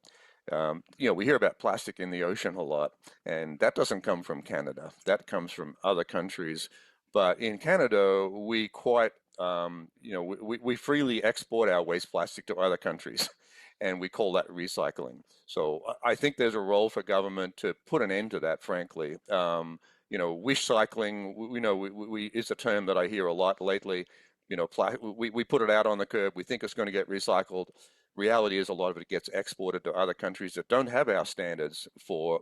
we hear about plastic in the ocean a lot, and that doesn't come from Canada. That comes from other countries. But in Canada, we we freely export our waste plastic to other countries, and we call that recycling. So I think there's a role for government to put an end to that, frankly. Wish cycling, is a term that I hear a lot lately. We put it out on the curb. We think it's going to get recycled. Reality is a lot of it gets exported to other countries that don't have our standards for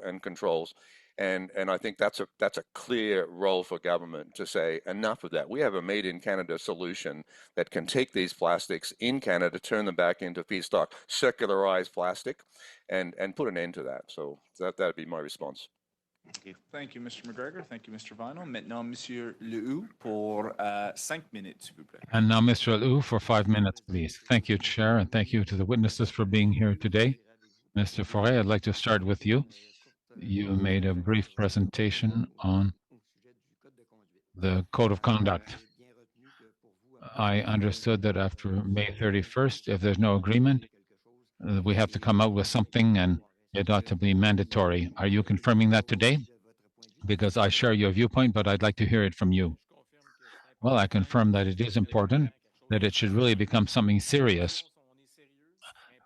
and controls. And I think that's a clear role for government to say enough of that. We have a made in Canada solution that can take these plastics in Canada, turn them back into feedstock, circularize plastic, and put an end to that. So that'd be my response. Thank you, Mr. McGregor. Thank you, Mr. Vinyl. Maintenant, Monsieur Lehoux pour 5 minutes, s'il vous plaît. And now, Mr. Liu, for 5 minutes, please. Thank you, Chair, and thank you to the witnesses for being here today. Mr. Forêt, I'd like to start with you. You made a brief presentation on the Code of Conduct. I understood that after May 31st, if there's no agreement, we have to come out with something and it ought to be mandatory. Are you confirming that today? Because I share your viewpoint, but I'd like to hear it from you. Well, I confirm that it is important, that it should really become something serious.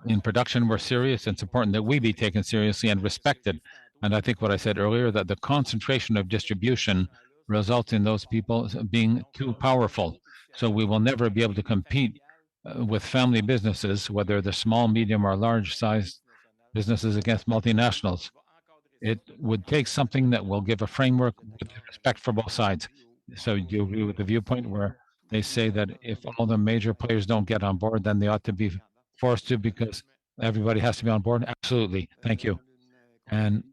In production, we're serious. It's important that we be taken seriously and respected. And I think what I said earlier, that the concentration of distribution results in those people being too powerful. So we will never be able to compete with family businesses, whether they're small, medium, or large-sized businesses against multinationals. It would take something that will give a framework with respect for both sides. So do you agree with the viewpoint where they say that if all the major players don't get on board, then they ought to be forced to because everybody has to be on board? Absolutely. Thank you. And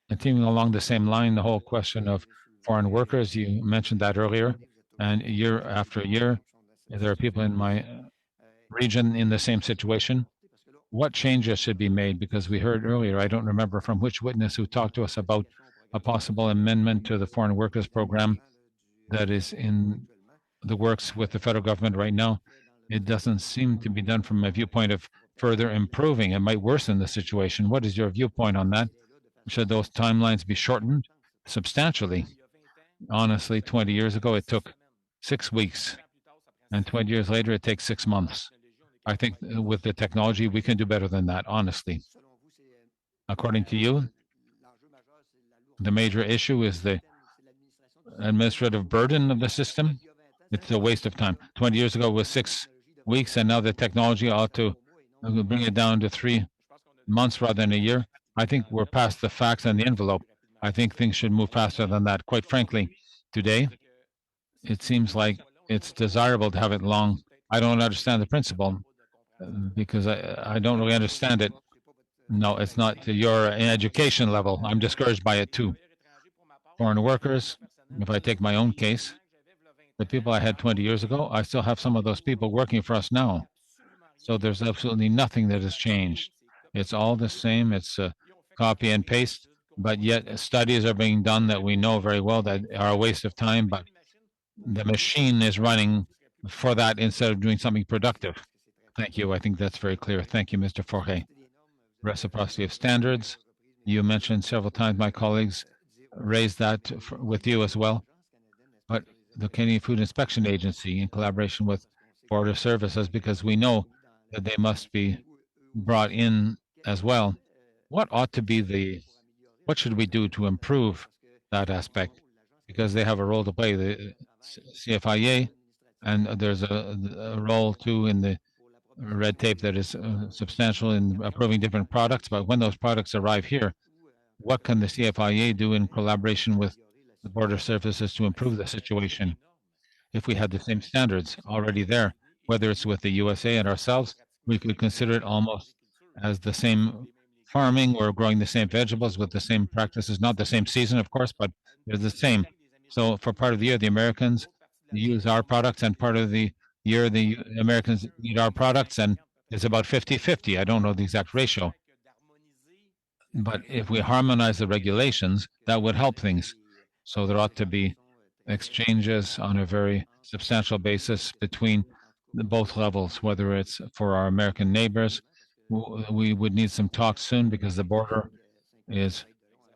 continuing along the same line, the whole question of foreign workers, you mentioned that earlier, and year after year, there are people in my region in the same situation. What changes should be made? Because we heard earlier, I don't remember from which witness who talked to us about a possible amendment to the foreign workers program that is in the works with the federal government right now. It doesn't seem to be done from a viewpoint of further improving. It might worsen the situation. What is your viewpoint on that? Should those timelines be shortened substantially? Honestly, 20 years ago, it took 6 weeks, and 20 years later, it takes 6 months. I think with the technology, we can do better than that, honestly. According to you, the major issue is the administrative burden of the system. It's a waste of time. 20 years ago, it was 6 weeks, and now the technology ought to bring it down to 3 months rather than a year. I think we're past the facts and the envelope. I think things should move faster than that. Quite frankly, today, it seems like it's desirable to have it long. I don't understand the principle because I don't really understand it. No, it's not to your education level. I'm discouraged by it too. Foreign workers, if I take my own case, the people I had 20 years ago, I still have some of those people working for us now. So there's absolutely nothing that has changed. It's all the same. It's a copy and paste, but yet studies are being done that we know very well that are a waste of time, but the machine is running for that instead of doing something productive. Thank you. I think that's very clear. Thank you, Mr. Forêt. Reciprocity of standards. You mentioned several times, my colleagues raised that with you as well. But the Canadian Food Inspection Agency, in collaboration with Border Services, because we know that they must be brought in as well. What ought to be what should we do to improve that aspect? Because they have a role to play, the CFIA, and there's a role too in the red tape that is substantial in approving different products. But when those products arrive here, what can the CFIA do in collaboration with the border services to improve the situation? If we had the same standards already there, whether it's with the USA and ourselves, we could consider it almost as the same farming or growing the same vegetables with the same practices, not the same season, of course, but they're the same. So for part of the year, the Americans use our products, and part of the year, the Americans eat our products, and it's about 50-50. I don't know the exact ratio. But if we harmonize the regulations, that would help things. So there ought to be exchanges on a very substantial basis between both levels, whether it's for our American neighbors. We would need some talks soon because the border is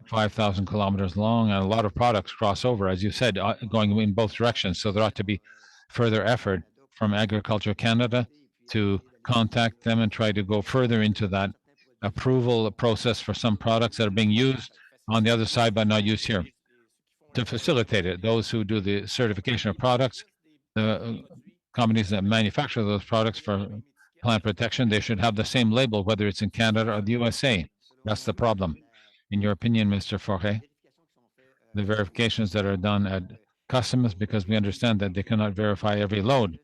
5,000 kilometers long and a lot of products cross over, as you said, going in both directions. So there ought to be further effort from Agriculture Canada to contact them and try to go further into that approval process for some products that are being used on the other side but not used here. To facilitate it, those who do the certification of products, the companies that manufacture those products for plant protection, they should have the same label, whether it's in Canada or the USA. That's the problem. In your opinion, Mr. Forêt, the verifications that are done at customs, because we understand that they cannot verify every load,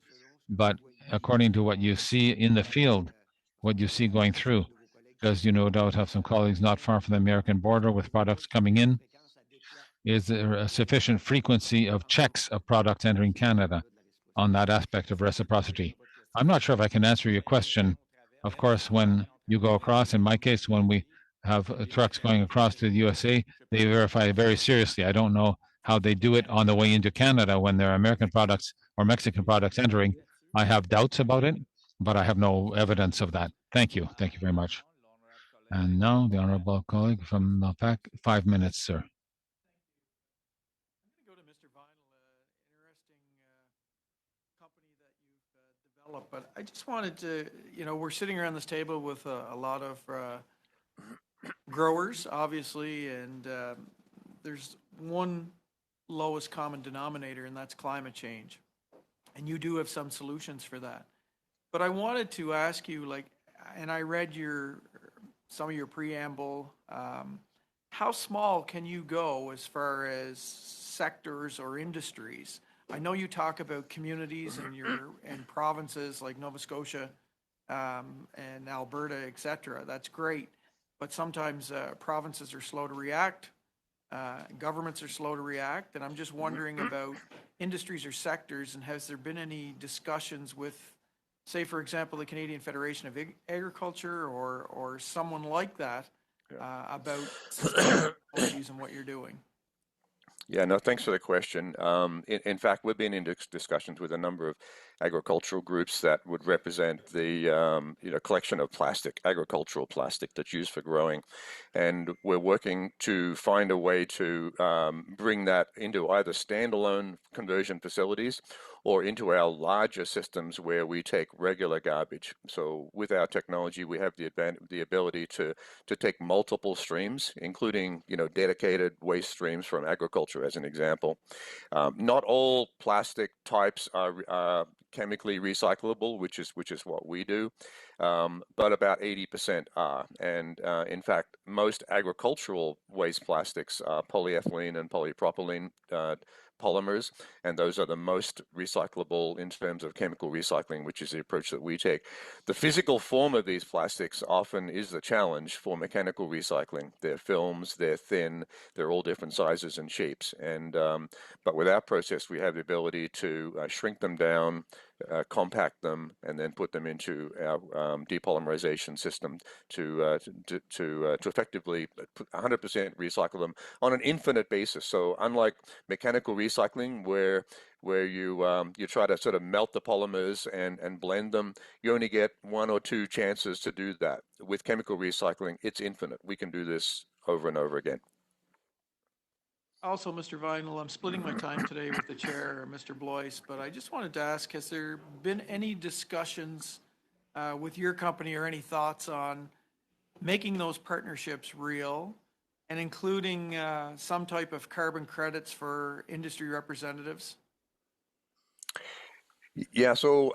but according to what you see in the field, what you see going through, because you no doubt have some colleagues not far from the American border with products coming in, is there a sufficient frequency of checks of products entering Canada on that aspect of reciprocity? I'm not sure if I can answer your question. Of course, when you go across, in my case, when we have trucks going across to the USA, they verify it very seriously. I don't know how they do it on the way into Canada when there are American products or Mexican products entering. I have doubts about it, but I have no evidence of that. Thank you. Thank you very much. And now the honorable colleague from Malpac, 5 minutes, sir. Go to Mr. Vinyl, interesting company that you've developed. But I just wanted to, we're sitting around this table with a lot of growers, obviously, and there's one lowest common denominator, and that's climate change. And you do have some solutions for that. But I wanted to ask you, and I read some of your preamble. How small can you go as far as sectors or industries? I know you talk about communities and provinces like Nova Scotia and Alberta, et cetera. That's great. But sometimes provinces are slow to react. Governments are slow to react. And I'm just wondering about industries or sectors, and has there been any discussions with, say, for example, the Canadian Federation of Agriculture or someone like that about technologies and what you're doing? Yeah, no, thanks for the question. In fact, we've been in discussions with a number of agricultural groups that would represent the collection of plastic, agricultural plastic that's used for growing, and we're working to find a way to bring that into either standalone conversion facilities or into our larger systems where we take regular garbage. So with our technology, we have the ability to take multiple streams, including dedicated waste streams from agriculture, as an example. Not all plastic types are chemically recyclable, which is what we do, but about 80% are. And in fact, most agricultural waste plastics are polyethylene and polypropylene polymers, and those are the most recyclable in terms of chemical recycling, which is the approach that we take. The physical form of these plastics often is the challenge for mechanical recycling. They're films, they're thin, they're all different sizes and shapes. And but with our process, we have the ability to shrink them down, compact them, and then put them into our depolymerization system to effectively 100% recycle them on an infinite basis. So unlike mechanical recycling, where you try to sort of melt the polymers and blend them, you only get 1 or 2 chances to do that. With chemical recycling, it's infinite. We can do this over and over again. Also, Mr. Vinyl, I'm splitting my time today with the chair, Mr. Blois, but I just wanted to ask, has there been any discussions with your company or any thoughts on making those partnerships real and including some type of carbon credits for industry representatives? Yeah, so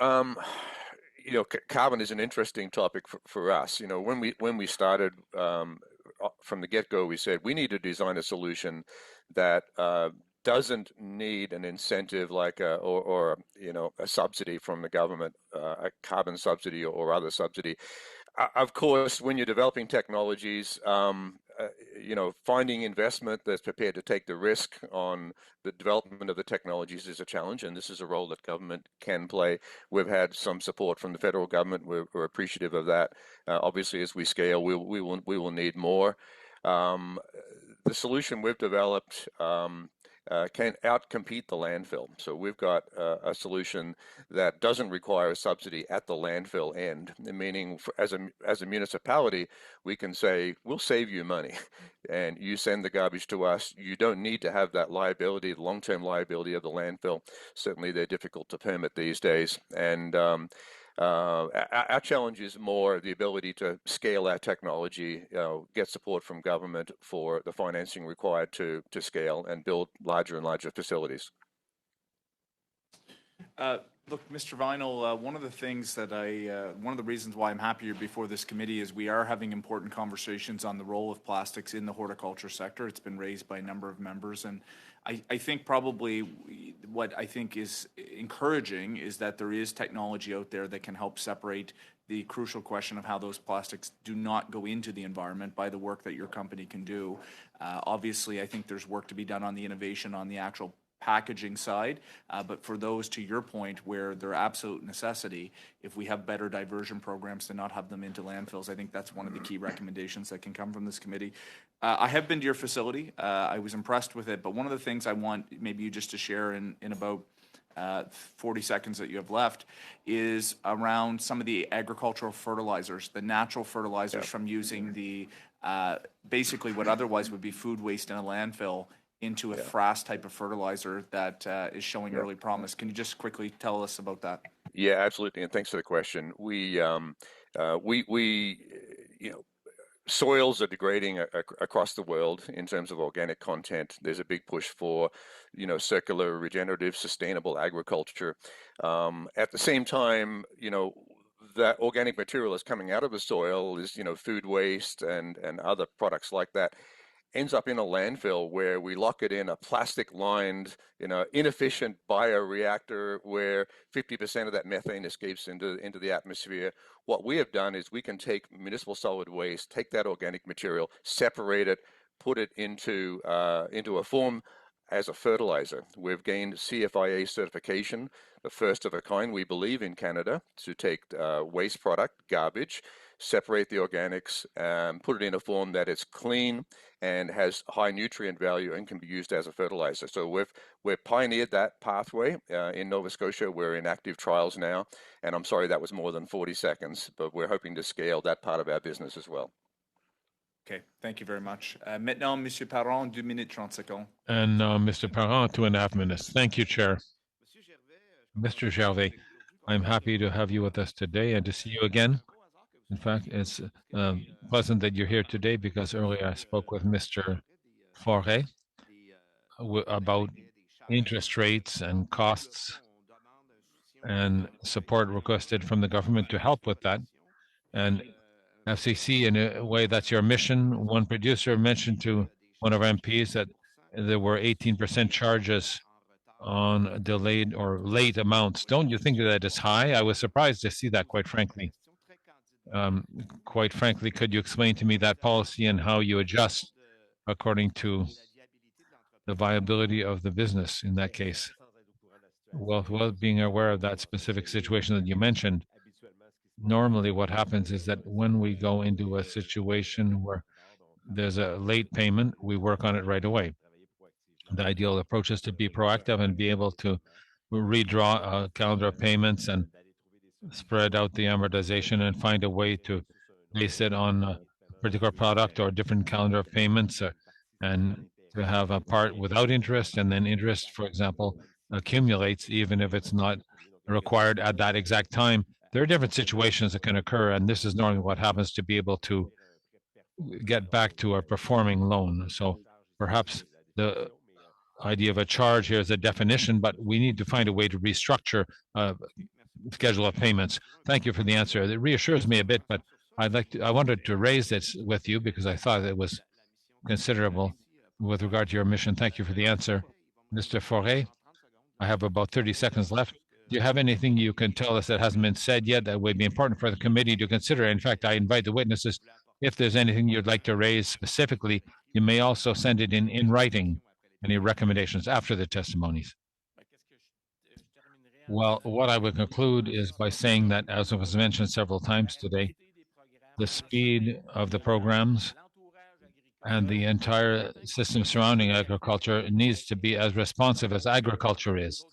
carbon is an interesting topic for us. When we started from the get-go, we said we need to design a solution that doesn't need an incentive like a subsidy from the government, a carbon subsidy or other subsidy. Of course, when you're developing technologies, finding investment that's prepared to take the risk on the development of the technologies is a challenge, and this is a role that government can play. We've had some support from the federal government. We're appreciative of that. Obviously, as we scale, we will need more. The solution we've developed can outcompete the landfill. So we've got a solution that doesn't require a subsidy at the landfill end, meaning as a municipality, we can say, we'll save you money and you send the garbage to us. You don't need to have that liability, the long-term liability of the landfill. Certainly they're difficult to permit these days. And our challenge is more the ability to scale our technology, get support from government for the financing required to scale and build larger and larger facilities. Look, Mr. Vinyl, one of the things that one of the reasons why I'm happy you're before this committee is we are having important conversations on the role of plastics in the horticulture sector. It's been raised by a number of members, and I think probably what I think is encouraging is that there is technology out there that can help separate the crucial question of how those plastics do not go into the environment by the work that your company can do. Obviously, I think there's work to be done on the innovation on the actual packaging side, but for those, to your point, where they're absolute necessity, if we have better diversion programs to not have them into landfills, I think that's one of the key recommendations that can come from this committee. I have been to your facility. I was impressed with it, but one of the things I want maybe you just to share in about 40 seconds that you have left is around some of the agricultural fertilizers, the natural fertilizers from using the basically what otherwise would be food waste in a landfill into a frass type of fertilizer that is showing early promise. Can you just quickly tell us about that? Yeah, absolutely, and thanks for the question. We soils are degrading across the world in terms of organic content. There's a big push for, circular, regenerative, sustainable agriculture. At the same time, that organic material is coming out of the soil is, food waste and other products like that ends up in a landfill where we lock it in a plastic-lined, inefficient bioreactor where 50% of that methane escapes into the atmosphere. What we have done is we can take municipal solid waste, take that organic material, separate it, put it into a form as a fertilizer. We've gained CFIA certification, the first of a kind, we believe, in Canada, to take waste product, garbage, separate the organics, put it in a form that is clean and has high nutrient value and can be used as a fertilizer. So we've pioneered that pathway in Nova Scotia. We're in active trials now, and I'm sorry that was more than 40 seconds, but we're hoping to scale that part of our business as well. Okay, thank you very much. Maintenant, Monsieur Parent, 2 minutes 30 secondes. And Mr. Parent, 2.5 minutes. Thank you, Chair. Mr. Gervais, I'm happy to have you with us today and to see you again. In fact, it's pleasant that you're here today because earlier I spoke with Mr. Forêt about interest rates and costs and support requested from the government to help with that. And FCC, in a way, that's your mission. One producer mentioned to one of our MPs that there were 18% charges on delayed or late amounts. Don't you think that is high? I was surprised to see that, quite frankly. Quite frankly, could you explain to me that policy and how you adjust according to the viability of the business in that case? Well, being aware of that specific situation that you mentioned, normally what happens is that when we go into a situation where there's a late payment, we work on it right away. The ideal approach is to be proactive and be able to redraw a calendar of payments and spread out the amortization and find a way to base it on a particular product or a different calendar of payments and to have a part without interest, and then interest, for example, accumulates even if it's not required at that exact time. There are different situations that can occur, and this is normally what happens to be able to get back to a performing loan. So perhaps the idea of a charge here is a definition, but we need to find a way to restructure schedule of payments. Thank you for the answer. It reassures me a bit, but I wanted to raise this with you because I thought it was considerable with regard to your mission. Thank you for the answer. Mr. Forêt, I have about 30 seconds left. Do you have anything you can tell us that hasn't been said yet that would be important for the committee to consider? In fact, I invite the witnesses, if there's anything you'd like to raise specifically, you may also send it in writing, any recommendations after the testimonies. Well, what I would conclude is by saying that, as was mentioned several times today, the speed of the programs and the entire system surrounding agriculture needs to be as responsive as agriculture is.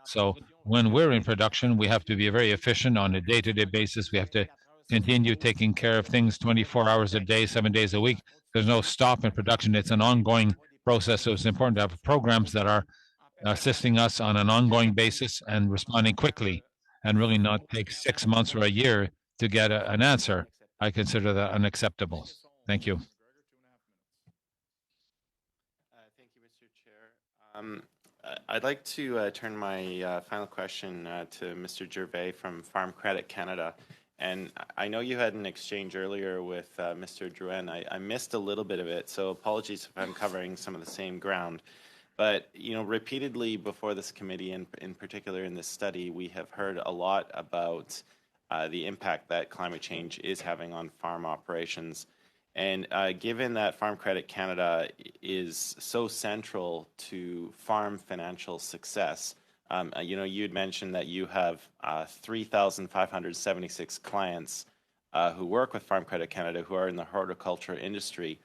So when we're in production, we have to be very efficient on a day-to-day basis. We have to continue taking care of things 24 hours a day, 7 days a week. There's no stop in production. It's an ongoing process. So it's important to have programs that are assisting us on an ongoing basis and responding quickly, and really not take 6 months or a year to get an answer. I consider that unacceptable. Thank you. Thank you, Mr. Chair. I'd like to turn my final question to Mr. Gervais from Farm Credit Canada. And I know you had an exchange earlier with Mr. Drouin. I missed a little bit of it, so apologies if I'm covering some of the same ground. But, repeatedly before this committee, and in particular in this study, we have heard a lot about the impact that climate change is having on farm operations. And given that Farm Credit Canada is so central to farm financial success, you'd mentioned that you have 3,576 clients who work with Farm Credit Canada who are in the horticulture industry.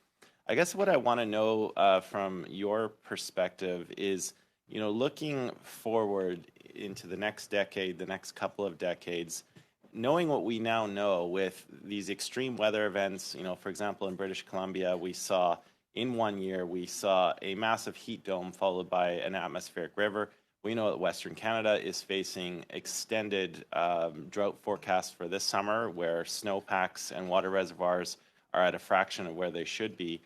I guess what I want to know from your perspective is, looking forward into the next decade, the next couple of decades, knowing what we now know with these extreme weather events, for example, in British Columbia, in 1 year, we saw a massive heat dome followed by an atmospheric river. We know that Western Canada is facing extended drought forecasts for this summer, where snowpacks and water reservoirs are at a fraction of where they should be.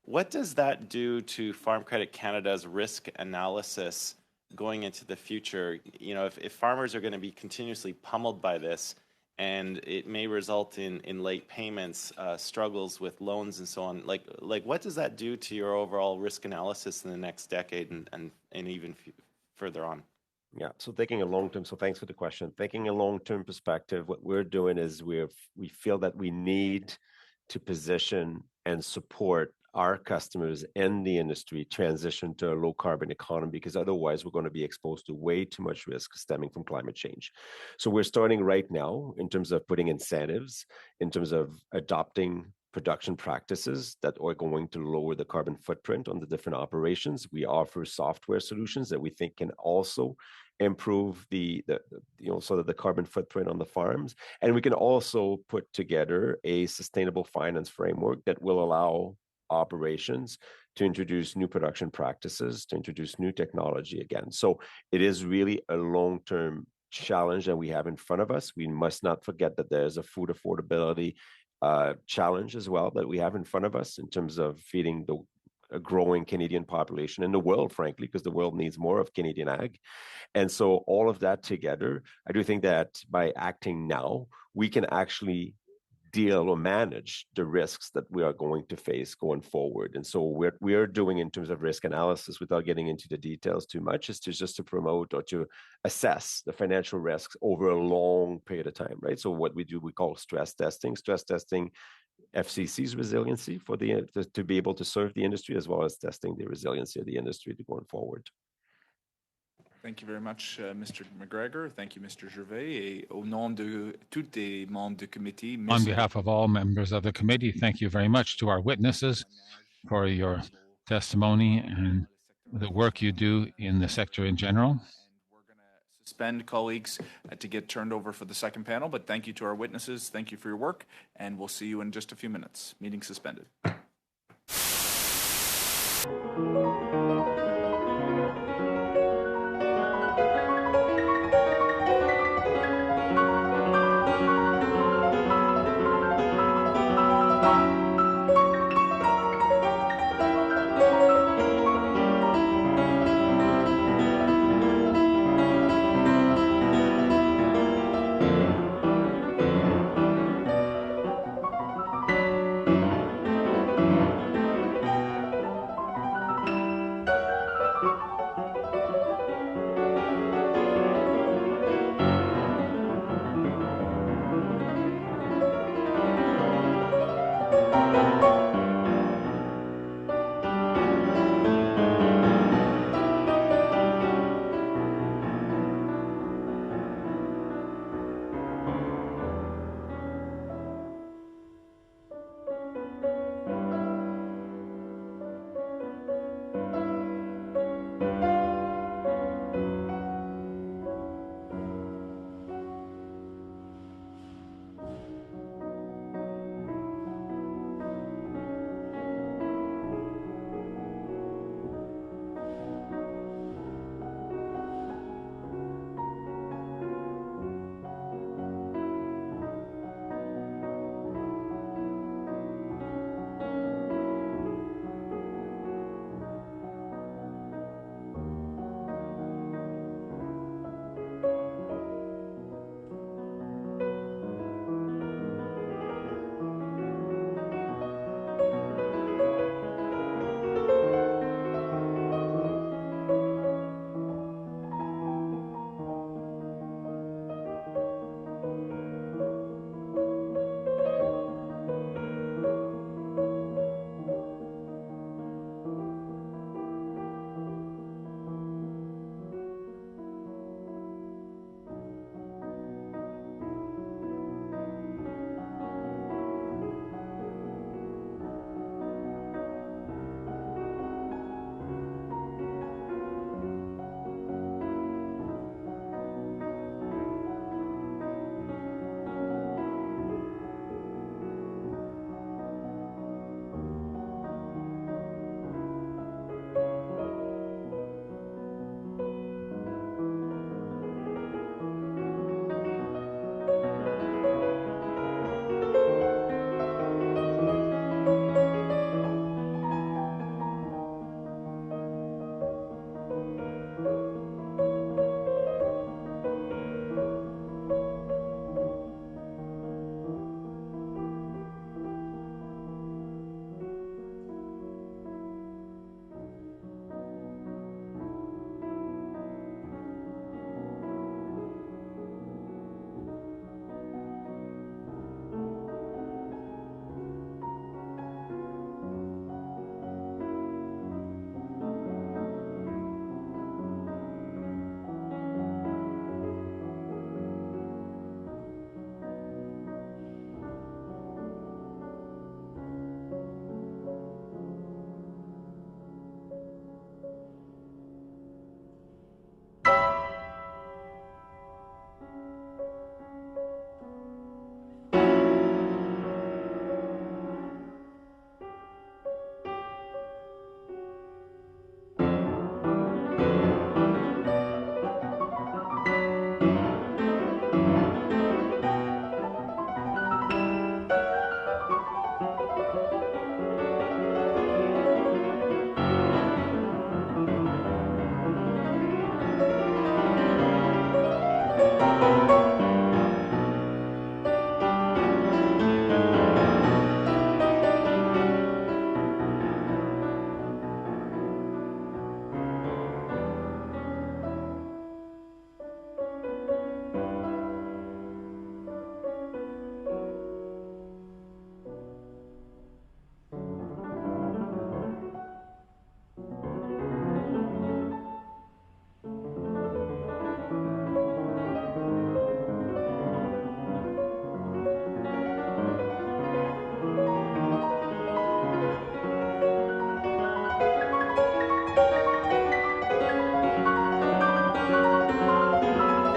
What does that do to Farm Credit Canada's risk analysis going into the future? If farmers are going to be continuously pummeled by this, and it may result in late payments, struggles with loans and so on, like what does that do to your overall risk analysis in the next decade and even further on? Yeah, so thanks for the question. Taking a long-term perspective, what we're doing is we feel that we need to position and support our customers and the industry transition to a low carbon economy, because otherwise we're going to be exposed to way too much risk stemming from climate change. So we're starting right now in terms of putting incentives, in terms of adopting production practices that are going to lower the carbon footprint on the different operations. We offer software solutions that we think can also improve the carbon footprint on the farms. And we can also put together a sustainable finance framework that will allow operations to introduce new production practices, to introduce new technology again. So it is really a long-term challenge that we have in front of us. We must not forget that there's a food affordability challenge as well that we have in front of us in terms of feeding a growing Canadian population and the world, frankly, because the world needs more of Canadian ag. And so all of that together, I do think that by acting now, we can actually deal or manage the risks that we are going to face going forward. And so what we are doing in terms of risk analysis, without getting into the details too much, is to promote or to assess the financial risks over a long period of time, right? So what we do, we call stress testing FCC's resiliency to be able to serve the industry, as well as testing the resiliency of the industry going forward. Thank you very much, Mr. McGregor. Thank you, Mr. Gervais. Et au nom de tous les membres du comité, on behalf of all members of the committee, thank you very much to our witnesses for your testimony and the work you do in the sector in general. We're going to suspend, colleagues, to get turned over for the second panel. But thank you to our witnesses. Thank you for your work. And we'll see you in just a few minutes. Meeting suspended.